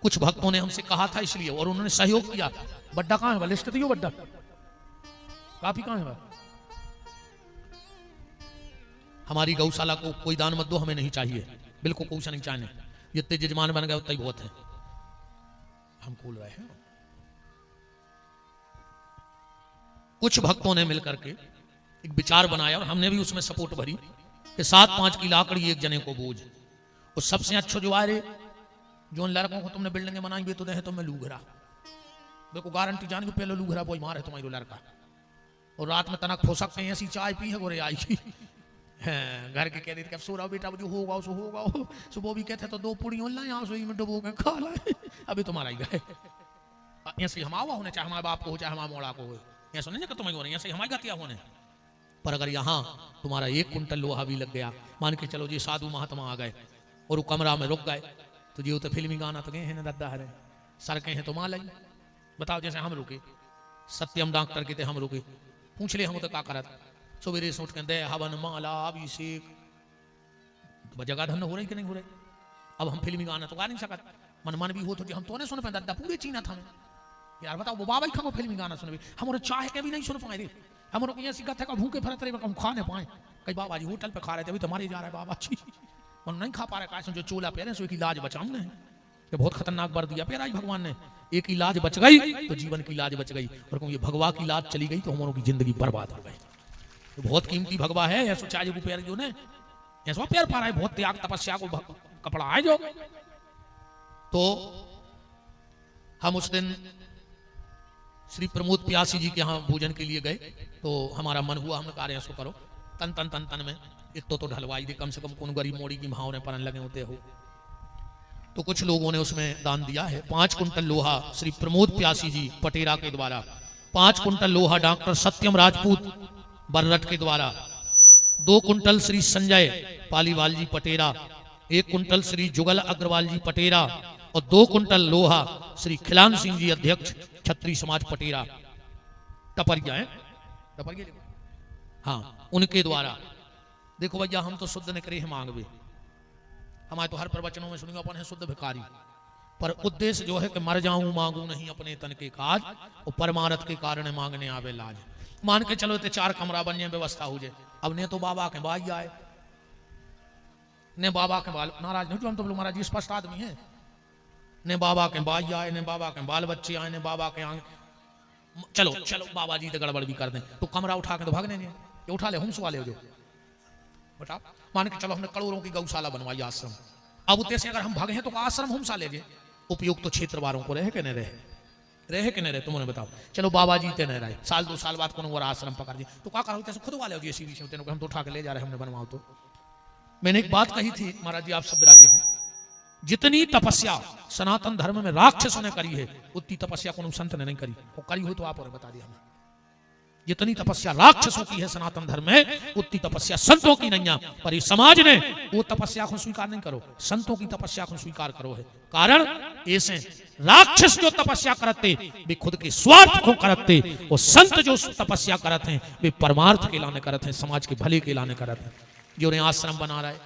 कुछ भक्तों ने हमसे कहा था इसलिए और उन्होंने सहयोग किया। बड्डा कहां है, लिस्ट दियो बड्डा काफी कहां है? हमारी गौशाला को कोई दान मत दो, हमें नहीं चाहिए, बिल्कुल कुछ नहीं चाहिए। जितने जजमान बन गए उतना ही बहुत है। हम खोल रहे हैं। कुछ भक्तों ने मिलकर के एक विचार बनाया और हमने भी उसमें सपोर्ट भरी कि 7-5 की लाकड़ी एक जने को बोझ। और सबसे अच्छो जो आए जो लड़कों को तुमने बिल्डिंग बनाई भी तो दे तो मैं लूघरा, देखो गारंटी जान के पहले लूघरा बोई मारे तुम्हारी लड़का। और रात में तनक हो सकते हैं, ऐसी चाय पी है गोरे आई घर के कह देते कि सो रहा बेटा जो होगा सो होगा। सुबह भी कहते तो 2 पूड़ी ला यहाँ सोई में डुबो के खा लाए, अभी तुम्हारा ही गए। ऐसे हम आवा होने चाहे हमारे बाप को हो चाहे हमारे मोड़ा को हो, ऐसा नहीं कि तुम्हें हो रही ऐसे हमारी गतिया होने। पर अगर यहाँ तुम्हारा 1 कुंटल लोहा भी लग गया, मान के चलो जी साधु महात्मा आ गए और वो कमरा में रुक गए, तो जी तो फिल्मी गाना तो गए हैं ना दद्दा हरे सर के हैं तो माँ लगी। बताओ जैसे हम रुके सत्यम डॉक्टर के थे, हम रुके पूछ ले हम तो क्या करत सवेरे सोच के दे हवन माला अभिषेक तो जगह धन हो रही कि नहीं हो रही। अब हम फिल्मी गाना तो गा नहीं सकत, मन भी हो तो हम तो नहीं सुन पाए दादा पूरे चीना था यार। बताओ वो बाबा ही खा फिल्मी गाना सुन हमारे चाहे के भी नहीं सुन पाए रे। हम लोग ऐसी गत है भूखे फरत रहे हम खा नहीं पाए। कई बाबा जी होटल पे खा रहे थे, अभी तुम्हारे जा रहा है बाबा जी और नहीं खा पा रहे कैसे जो चोला पे सो एक इलाज बचाऊ ने ये बहुत खतरनाक बर दिया पेरा भगवान ने। एक इलाज बच गई तो जीवन की इलाज बच गई, और कहूँ ये भगवा की इलाज चली गई तो हम लोगों की जिंदगी बर्बाद हो गई। तो बहुत कीमती भगवा है, ऐसा चाहे को पैर जो ने ऐसा पैर पा रहा है, बहुत त्याग तपस्या को कपड़ा है जो। तो हम उस दिन श्री प्रमोद प्यासी जी के यहाँ भोजन के लिए गए, तो हमारा मन हुआ हमने कहा ऐसा करो तन तन तन तन में एक तो ढलवाई दे कम से कम कौन गरीब मोड़ी की भाव ने परन लगे होते हो। तो कुछ लोगों ने उसमें दान दिया है 5 कुंटल लोहा श्री प्रमोद प्यासी जी पटेरा के द्वारा, 5 कुंटल लोहा डॉक्टर सत्यम राजपूत बररट के द्वारा, 2 कुंटल श्री संजय पालीवाल जी पटेरा, 1 कुंटल श्री जुगल अग्रवाल जी पटेरा और 2 कुंटल लोहा श्री खिलान सिंह जी अध्यक्ष क्षत्रिय समाज पटेरा टपरिया है टपरिया हाँ उनके द्वारा। देखो भैया हम तो शुद्ध ने करे हैं मांगवे, हमारे तो हर प्रवचनों में सुनिए अपन है शुद्ध भिखारी, पर उद्देश्य जो है कि मर जाऊं मांगू नहीं अपने तन के काज और परमारथ के कारण मांगने आवे लाज। मान के चलो ते 4 कमरा बन जाए व्यवस्था हो जाए। अब ने तो बाबा के भाई आए ने बाबा के बाल नाराज नहीं, हम तो लोग महाराज स्पष्ट आदमी है, ने बाबा के भाई आए ने बाबा के बाल बच्चे आए ने बाबा के आंग चलो चलो बाबा जी तो गड़बड़ भी कर दें तो कमरा उठा के तो भागने नहीं, ये उठा ले हुम्स वाले हो जो बेटा। मान के चलो हमने करोड़ों की गौशाला बनवाई आश्रम, अब उतने से अगर हम भागे हैं तो आश्रम हुम्सा ले उपयुक्त तो क्षेत्र वालों को रहे कि नहीं रहे कि नहीं रहे तुमने बताओ। चलो बाबा जी ते नहीं रहे, 1-2 साल बाद कौन और आश्रम पकड़ दिए तो क्या करो खुद वाले हो जी ऐसी विषय हम तो उठा के ले जा रहे हमने बनवाओ। तो मैंने एक बात कही थी महाराज जी आप सब विराजे हैं, जितनी तपस्या सनातन धर्म में राक्षसों ने करी है उतनी तपस्या को संत ने नहीं करी, वो करी हो तो आप और बता दिया हमें। जितनी तपस्या राक्षसों की है सनातन धर्म में उतनी तपस्या संतों की नहीं है, पर इस समाज ने वो तपस्या को स्वीकार नहीं करो, संतों की तपस्या को स्वीकार करो है। कारण ऐसे राक्षस जो तपस्या करते वे खुद के स्वार्थ को करते और संत जो तपस्या करते हैं वे परमार्थ के लाने करते हैं, समाज के भले के लाने करते हैं। जो उन्हें आश्रम बना रहा है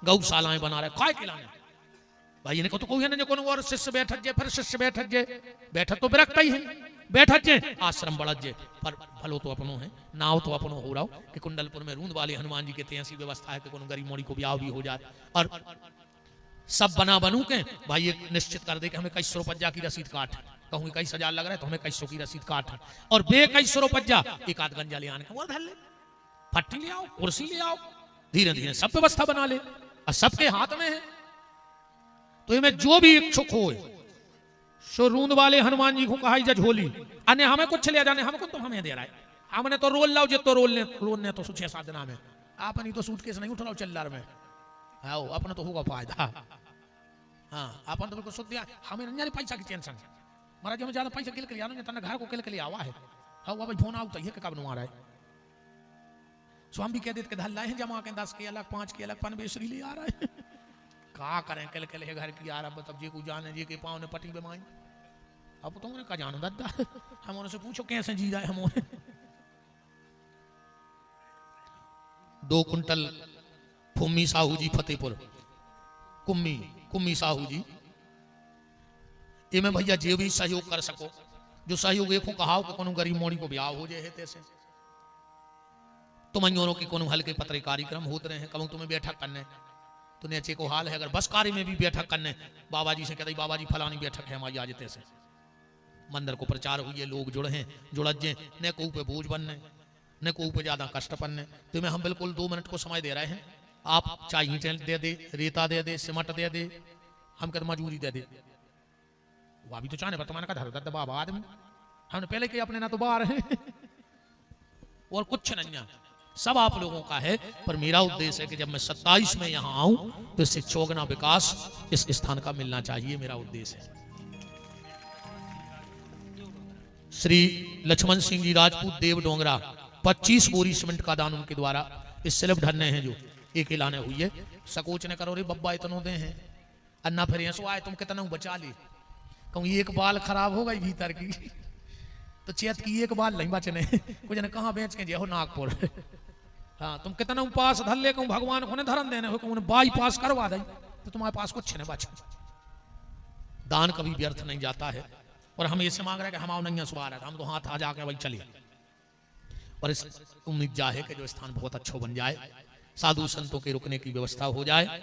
गौशालाएं बना रहा है काय के लाने भाई इन्हें को तो कोई नहीं और शिष्य बैठक जे फिर शिष्य बैठक जे बैठक तो बिरकता ही है बैठक जे आश्रम बढ़त जे पर भलो तो अपनो है नाव तो अपनो हो रहा कि कुंडलपुर में रूंद वाले हनुमान जी के ऐसी व्यवस्था है कि कोनो गरीब मोड़ी को ब्याह भी हो जाए और सब बना बनू के भाई एक निश्चित कर दे कि हमें 21 रुपया की रसीद काट, कहूँ 21,000 लग रहा है तो हमें 2100 की रसीद काट और बे 21 रुपया एक आध गंजा ले आने का वो धर ले फट्टी ले आओ कुर्सी ले आओ धीरे धीरे सब व्यवस्था बना ले और सबके हाथ में है। तो इनमें जो भी इच्छुक हो सो रूंद वाले हनुमान जी को कहा झोली अन्य हमें कुछ ले जाने हमको तो हमें दे रहा है, हमने तो रोल लाओ जितो रोल ने तो 6-7 दिन में आप नहीं तो सूटकेस नहीं उठ रहा चिल्लर में हाँ अपना तो होगा फायदा हाँ अपन तो बिल्कुल शुद्ध हमें नहीं पैसा की टेंशन महाराज हमें ज्यादा पैसा किल के लिया तना घर को किल के लिए आवा है हाँ भाई फोन आओ तो ये कब नुआ रहा है सो हम भी कह देते धल लाए हैं जमा के 10 के अलग 5 के अलग पनबेसरी ले आ रहा है कहा करें कल कल घर की आ रहा तब जे को जाने जे के पाँव ने पटी बेमाई अब तुमने का जानो दादा हम उनसे पूछो कैसे जी जाए हम 2 कुंटल फुम्मी साहू जी फतेहपुर कुम्मी साहू जी ये में भैया जे भी सहयोग कर सको जो सहयोग एक कहा कि कोनो गरीब मोड़ी को ब्याह हो जाए तैसे तुम की कोनो हल्के पत्र कार्यक्रम होते रहे हैं, कहूँ तुम्हें बैठक करने तो नेचे को हाल है, अगर बस कार्य में भी बैठक करने बाबा जी से कहते बाबा जी फलानी बैठक है हमारी आज तैसे मंदिर को प्रचार हुई है, लोग जुड़े हैं जुड़जे न को पे बोझ बनने न को पे ज्यादा कष्ट पड़ने। तुम्हें हम बिल्कुल 2 मिनट को समय दे रहे हैं, आप चाय ईंटें दे दे, रेता दे दे, सीमेंट दे दे, हम कहते मजूरी दे दे। वो अभी तो चाहने पर तुम्हारा का धर बाबा आदमी हमने पहले के अपने ना तो बाहर है और कुछ नहीं, सब आप लोगों का है। पर मेरा उद्देश्य है कि जब मैं 27 में यहां आऊं तो इससे चौगुना विकास इस स्थान का मिलना चाहिए, मेरा उद्देश्य है। श्री लक्ष्मण सिंह जी राजपूत देव डोंगरा 25 बोरी सीमेंट का दान उनके द्वारा इस स्लैब ढलने हैं जो एक लाने हुई है। सकोच ने करो रे बब्बा इतनों दे हैं अन्ना फिर ऐसो आए तुम कितना बचा ले, कहूँ एक बाल खराब हो गई भीतर की तो चेत की एक बाल नहीं बचने कुछ ने कहाँ बेच के जे हो नागपुर हाँ तुम कितना पास धर ले कहूँ भगवान को धरन देने हो कहूँ बाईपास करवा दे तो तुम्हारे पास कुछ नहीं बचे। दान कभी व्यर्थ नहीं जाता है और हम ऐसे मांग रहे हैं कि हम नहीं सवार है, हम तो हाथ आ जाके वही चलिए। और इस उम्मीद जा है कि जो स्थान बहुत अच्छा बन जाए, साधु संतों के रुकने की व्यवस्था हो जाए,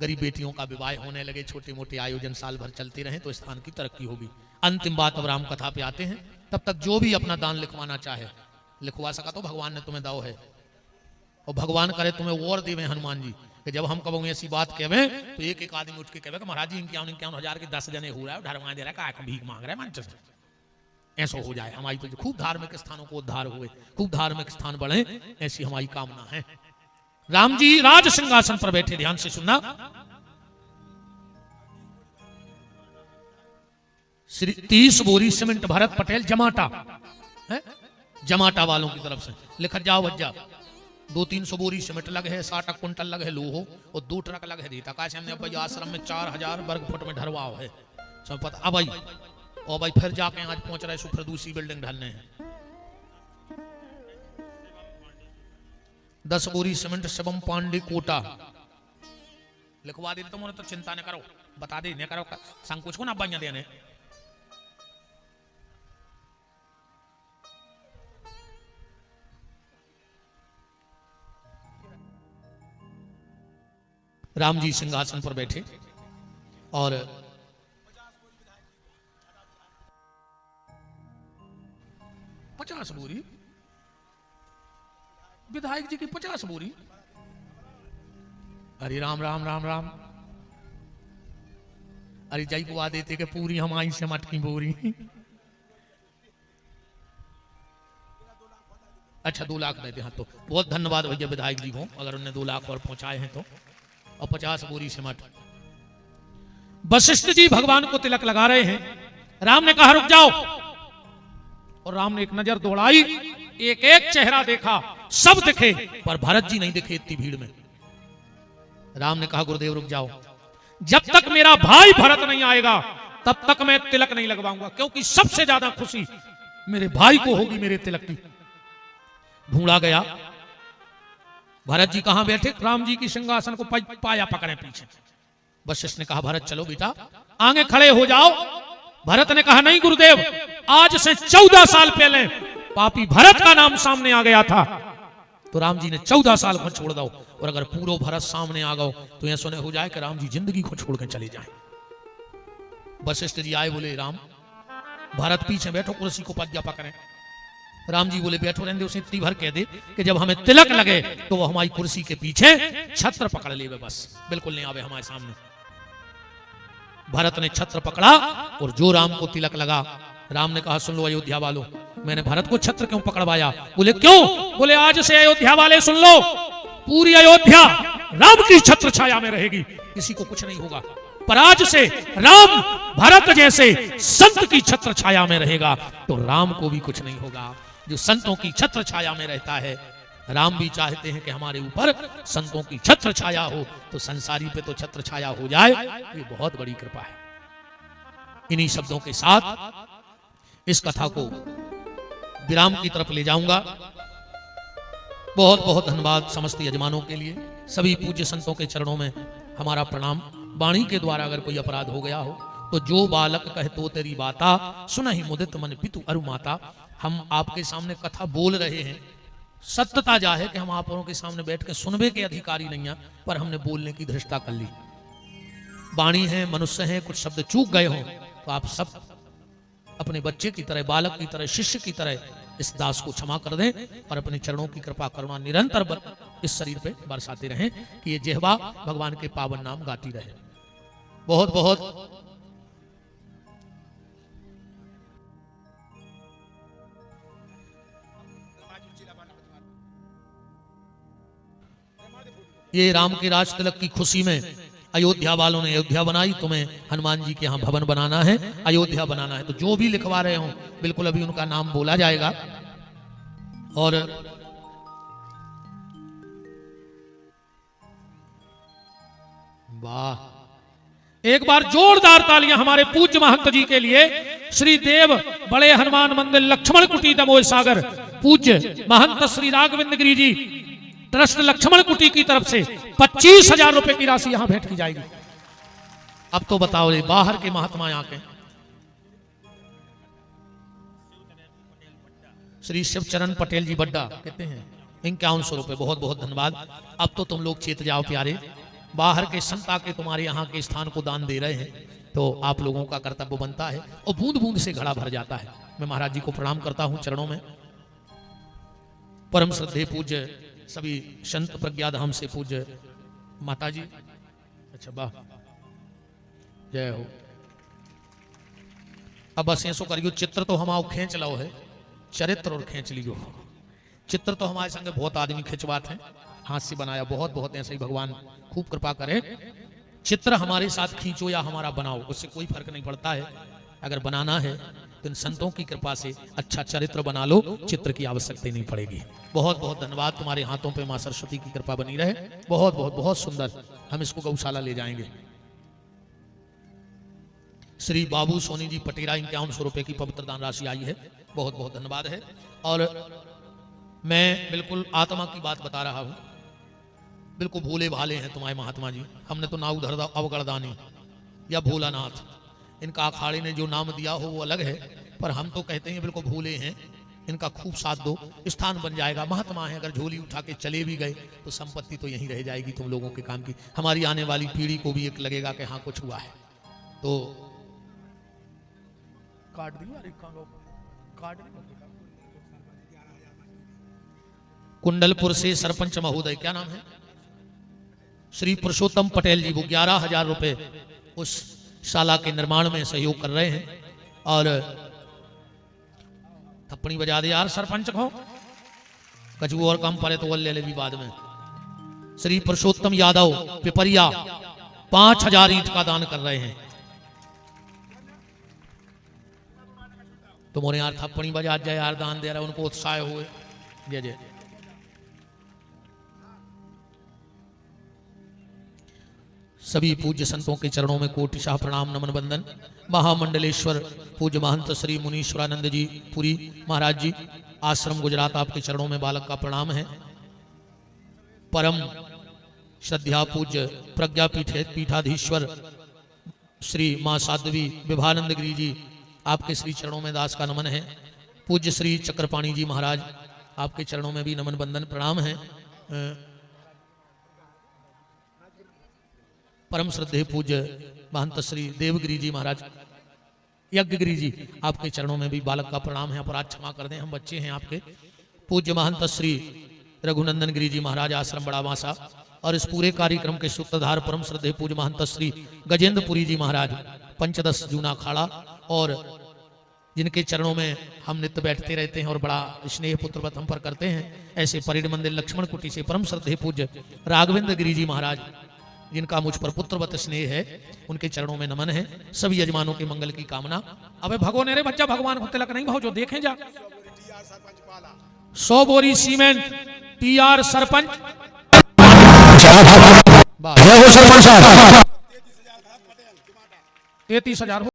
गरीब बेटियों का विवाह होने लगे, छोटे मोटे आयोजन साल भर चलते रहे तो स्थान की तरक्की होगी। अंतिम बात अब राम कथा पे आते हैं। तब तक जो भी अपना दान लिखवाना चाहे लिखवा सका तो भगवान ने तुम्हें दाव है और भगवान करे तुम्हें और देवे हनुमान जी कि जब हम कब ऐसी बात कहवे तो एक एक आदमी उठ के कहवे कि महाराज जी 51 हजार के 10 जने हो रहा है ढरवा दे रहा है भीख मांग रहे हैं मंच से, ऐसा हो जाए। हमारी तो खूब धार्मिक स्थानों को उद्धार हुए, खूब धार्मिक स्थान बढ़े, ऐसी हमारी कामना है। राम जी राज सिंहासन पर बैठे, ध्यान से सुनना। श्री 30 बोरी सीमेंट भरत पटेल जमाटा है, जमाटा वालों की तरफ से लिखा जाओ भज्जा 200-300 बोरी सीमेंट लगे है, 60 कुंटल लगे है लोहो और 2 ट्रक लगे रेता का। हमने भाई आश्रम में 4000 वर्ग फुट में ढरवाओ है सब पता। अब भाई और भाई फिर जाके आज पहुंच रहे फिर दूसरी बिल्डिंग ढलने हैं। 10 बोरी सीमेंट शिवम पांडे कोटा लिखवा दे तुम तो चिंता न करो, बता दे न करो संकोच को ना बनिया देने। राम जी सिंहासन पर बैठे और पचास बोरी विधायक जी की 50 बोरी। अरे राम राम राम राम, अरे जय को आ देते कि पूरी हमारी से मटकी बोरी। अच्छा 2 लाख देते, हाँ तो बहुत धन्यवाद भैया विधायक जी को अगर उन्हें 2 लाख और पहुंचाए हैं तो। और 50 बोरी सिमट। वशिष्ठ जी भगवान को तिलक लगा रहे हैं, राम ने कहा रुक जाओ और राम ने एक नजर दौड़ाई, एक एक चेहरा देखा, सब दिखे पर भरत जी नहीं दिखे इतनी भीड़ में। राम ने कहा गुरुदेव रुक जाओ, जब तक मेरा भाई भरत नहीं आएगा तब तक मैं तिलक नहीं लगवाऊंगा, क्योंकि सबसे ज्यादा खुशी मेरे भाई को होगी मेरे तिलक की। ढूंढा गया, भरत जी कहां बैठे, राम जी की सिंहासन को पाया पकड़े पीछे। वशिष्ठ ने कहा भरत चलो बेटा आगे खड़े हो जाओ। भरत ने कहा नहीं गुरुदेव, आज से 14 साल पहले पापी भरत का नाम सामने आ गया था तो राम जी ने 14 साल को छोड़ दो, और अगर पूरा भरत सामने आ गए तो यह सुने हो जाए कि राम जी जिंदगी को छोड़ के चले जाए। वशिष्ठ जी आए, बोले राम भरत पीछे बैठो, कुर्सी को पज्जा पकड़े। राम जी बोले बैठो रहने, उसे इतनी भर कह दे कि जब हमें तिलक लगे तो वो हमारी कुर्सी के पीछे छत्र पकड़ ले, बस बिल्कुल नहीं आवे हमारे सामने। भरत ने छत्र पकड़ा और जो राम को तिलक लगा, राम ने कहा सुन लो अयोध्या वालों, मैंने भरत को छत्र क्यों पकड़वाया? बोले क्यों? बोले आज से अयोध्या वाले सुन लो, पूरी अयोध्या राम की छत्र छाया में रहेगी, किसी को कुछ नहीं होगा। पर आज से राम भरत जैसे संत की छत्र छाया में रहेगा तो राम को भी कुछ नहीं होगा। जो संतों की छत्र छाया में रहता है, राम भी चाहते हैं कि हमारे ऊपर संतों की छत्र छाया हो, तो संसारी पे तो छत्र छाया हो जाए, ये बहुत बड़ी कृपा है। इन्हीं शब्दों के साथ इस कथा को विराम की तरफ ले जाऊंगा। बहुत बहुत धन्यवाद समस्त यजमानों के लिए, सभी पूज्य संतों के चरणों में हमारा प्रणाम। वाणी के द्वारा अगर कोई अपराध हो गया हो तो जो बालक कहे तो तेरी बाता, सुनहि मुदित मन पितु अरु माता। हम आपके सामने कथा बोल रहे हैं, सत्यता जा है कि हम आप लोगों के सामने बैठ के सुनबे के अधिकारी नहीं हैं, पर हमने बोलने की धृष्टता कर ली। वाणी है, मनुष्य है, कुछ शब्द चूक गए हों तो आप सब अपने बच्चे की तरह, बालक की तरह, शिष्य की तरह इस दास को क्षमा कर दें और अपने चरणों की कृपा करुणा निरंतर इस शरीर पे बरसाते रहें कि ये जिह्वा भगवान के पावन नाम गाती रहे। बहुत बहुत ये राम के राज तिलक की खुशी में अयोध्या वालों ने अयोध्या बनाई, तुम्हें हनुमान जी के यहाँ भवन बनाना है, अयोध्या बनाना है। तो जो भी लिखवा रहे हो बिल्कुल अभी उनका नाम बोला जाएगा। और वाह, एक बार जोरदार तालियां हमारे पूज्य महंत जी के लिए। श्री देव बड़े हनुमान मंदिर लक्ष्मण कुटी दमोह सागर पूज्य महंत श्री राघवेंद्र गिरी जी ट्रस्ट लक्ष्मण कुटी की तरफ से 25,000 रुपए की राशि यहां भेंट की जाएगी। अब तो बताओ रे, बाहर के महात्मा यहाँ के श्री शिवचरण पटेल जी बड्डा कहते हैं 5100 रुपए, बहुत बहुत धन्यवाद। अब तो तुम लोग चेत जाओ प्यारे, बाहर के संता के तुम्हारे यहाँ के स्थान को दान दे रहे हैं, तो आप लोगों का कर्तव्य बनता है और बूंद बूंद से घड़ा भर जाता है। मैं महाराज जी को प्रणाम करता हूं चरणों में। परम श्रद्धेय पूज्य सभी संत प्रज्ञाधाम से पूज्य माता जी, अच्छा वाह, जय हो। अब बस ऐसो करियो, चित्र तो हमारा खींच लो है, चरित्र और खींच लियो। चित्र तो हमारे संग बहुत आदमी खिंचवाते हैं, हाथ से बनाया, बहुत बहुत ऐसे ही भगवान खूब कृपा करे। चित्र हमारे साथ खींचो या हमारा बनाओ, उससे कोई फर्क नहीं पड़ता है। अगर बनाना है तो इन संतों की कृपा से अच्छा चरित्र बना लो, चित्र की आवश्यकता नहीं पड़ेगी। बहुत बहुत धन्यवाद, तुम्हारे हाथों पे मां सरस्वती की कृपा बनी रहे। बहुत बहुत बहुत सुंदर, हम इसको गौशाला ले जाएंगे। श्री बाबू सोनी जी पटेरा 5100 रुपए की पवित्र दान राशि आई है, बहुत बहुत धन्यवाद है। और मैं बिल्कुल आत्मा की बात बता रहा हूं, बिल्कुल भोले भाले हैं तुम्हारे महात्मा जी। हमने तो नाउ धरदा अवगढ़दानी या भोलानाथ, इनका अखाड़े ने जो नाम दिया हो वो अलग है, पर हम तो कहते हैं बिल्कुल भोले हैं। इनका खूब साथ दो, स्थान बन जाएगा। महात्मा है, अगर झोली उठा के चले भी गए तो संपत्ति तो यहीं रह जाएगी तुम लोगों के काम की। हमारी आने वाली पीढ़ी को भी एक लगेगा कि हाँ कुछ हुआ है। तो काट दिया, कुंडलपुर से सरपंच महोदय, क्या नाम है, श्री पुरुषोत्तम पटेल जी, वो 11,000 रुपए उस शाला के निर्माण में सहयोग कर रहे हैं। और थप्पड़ी बजा दे यार सरपंच को, कछु और काम पड़े तो वो ले ले भी बाद में। श्री पुरुषोत्तम यादव पिपरिया 5,000 ईंट का दान कर रहे हैं। तुम्हारे यार थप्पड़ी बजा जाए यार, दान दे रहा है, उनको उत्साह हुए। जय जय। सभी पूज्य संतों के चरणों में कोटिशाह प्रणाम नमन बंदन। महामंडलेश्वर पूज्य महंत श्री मुनीश्वरानंद जी पुरी महाराज जी, आश्रम गुजरात, आपके चरणों में बालक का प्रणाम है। परम श्रद्धा पूज्य प्रज्ञा पीठाधीश्वर श्री मां साध्वी विभानंद गिरी जी, आपके श्री चरणों में दास का नमन है। पूज्य श्री चक्रपाणी जी महाराज, आपके चरणों में भी नमन बंदन प्रणाम है। परम श्रद्धेय पूज्य महंत श्री देवगिरी जी महाराज, यज्ञगिरी जी, आपके चरणों में भी बालक का प्रणाम है। अपराध क्षमा कर दें, हम बच्चे हैं आपके। पूज्य महंत श्री रघुनंदन गिरी जी महाराज, आश्रम बड़ा मासा। और इस पूरे कार्यक्रम के सूत्रधार परम श्रद्धेय पूज्य महंत श्री गजेंद्रपुरी जी महाराज, पंचदश जूना खाड़ा, और जिनके चरणों में हम नित्य बैठते रहते हैं और बड़ा स्नेह पुत्रवत हम पर करते हैं। ऐसे परेड मंदिर लक्ष्मण कुटी से परम श्रद्धेय पूज्य राघवेंद्र गिरी जी महाराज, जिनका मुझ पर पुत्रवत स्नेह है, उनके चरणों में नमन है। सभी यजमानों के मंगल की कामना। अबे भगवान, अरे बच्चा, भगवान को तिलक नहीं भाव, जो देखें जा। 100 बोरी सीमेंट TR सरपंच 33,000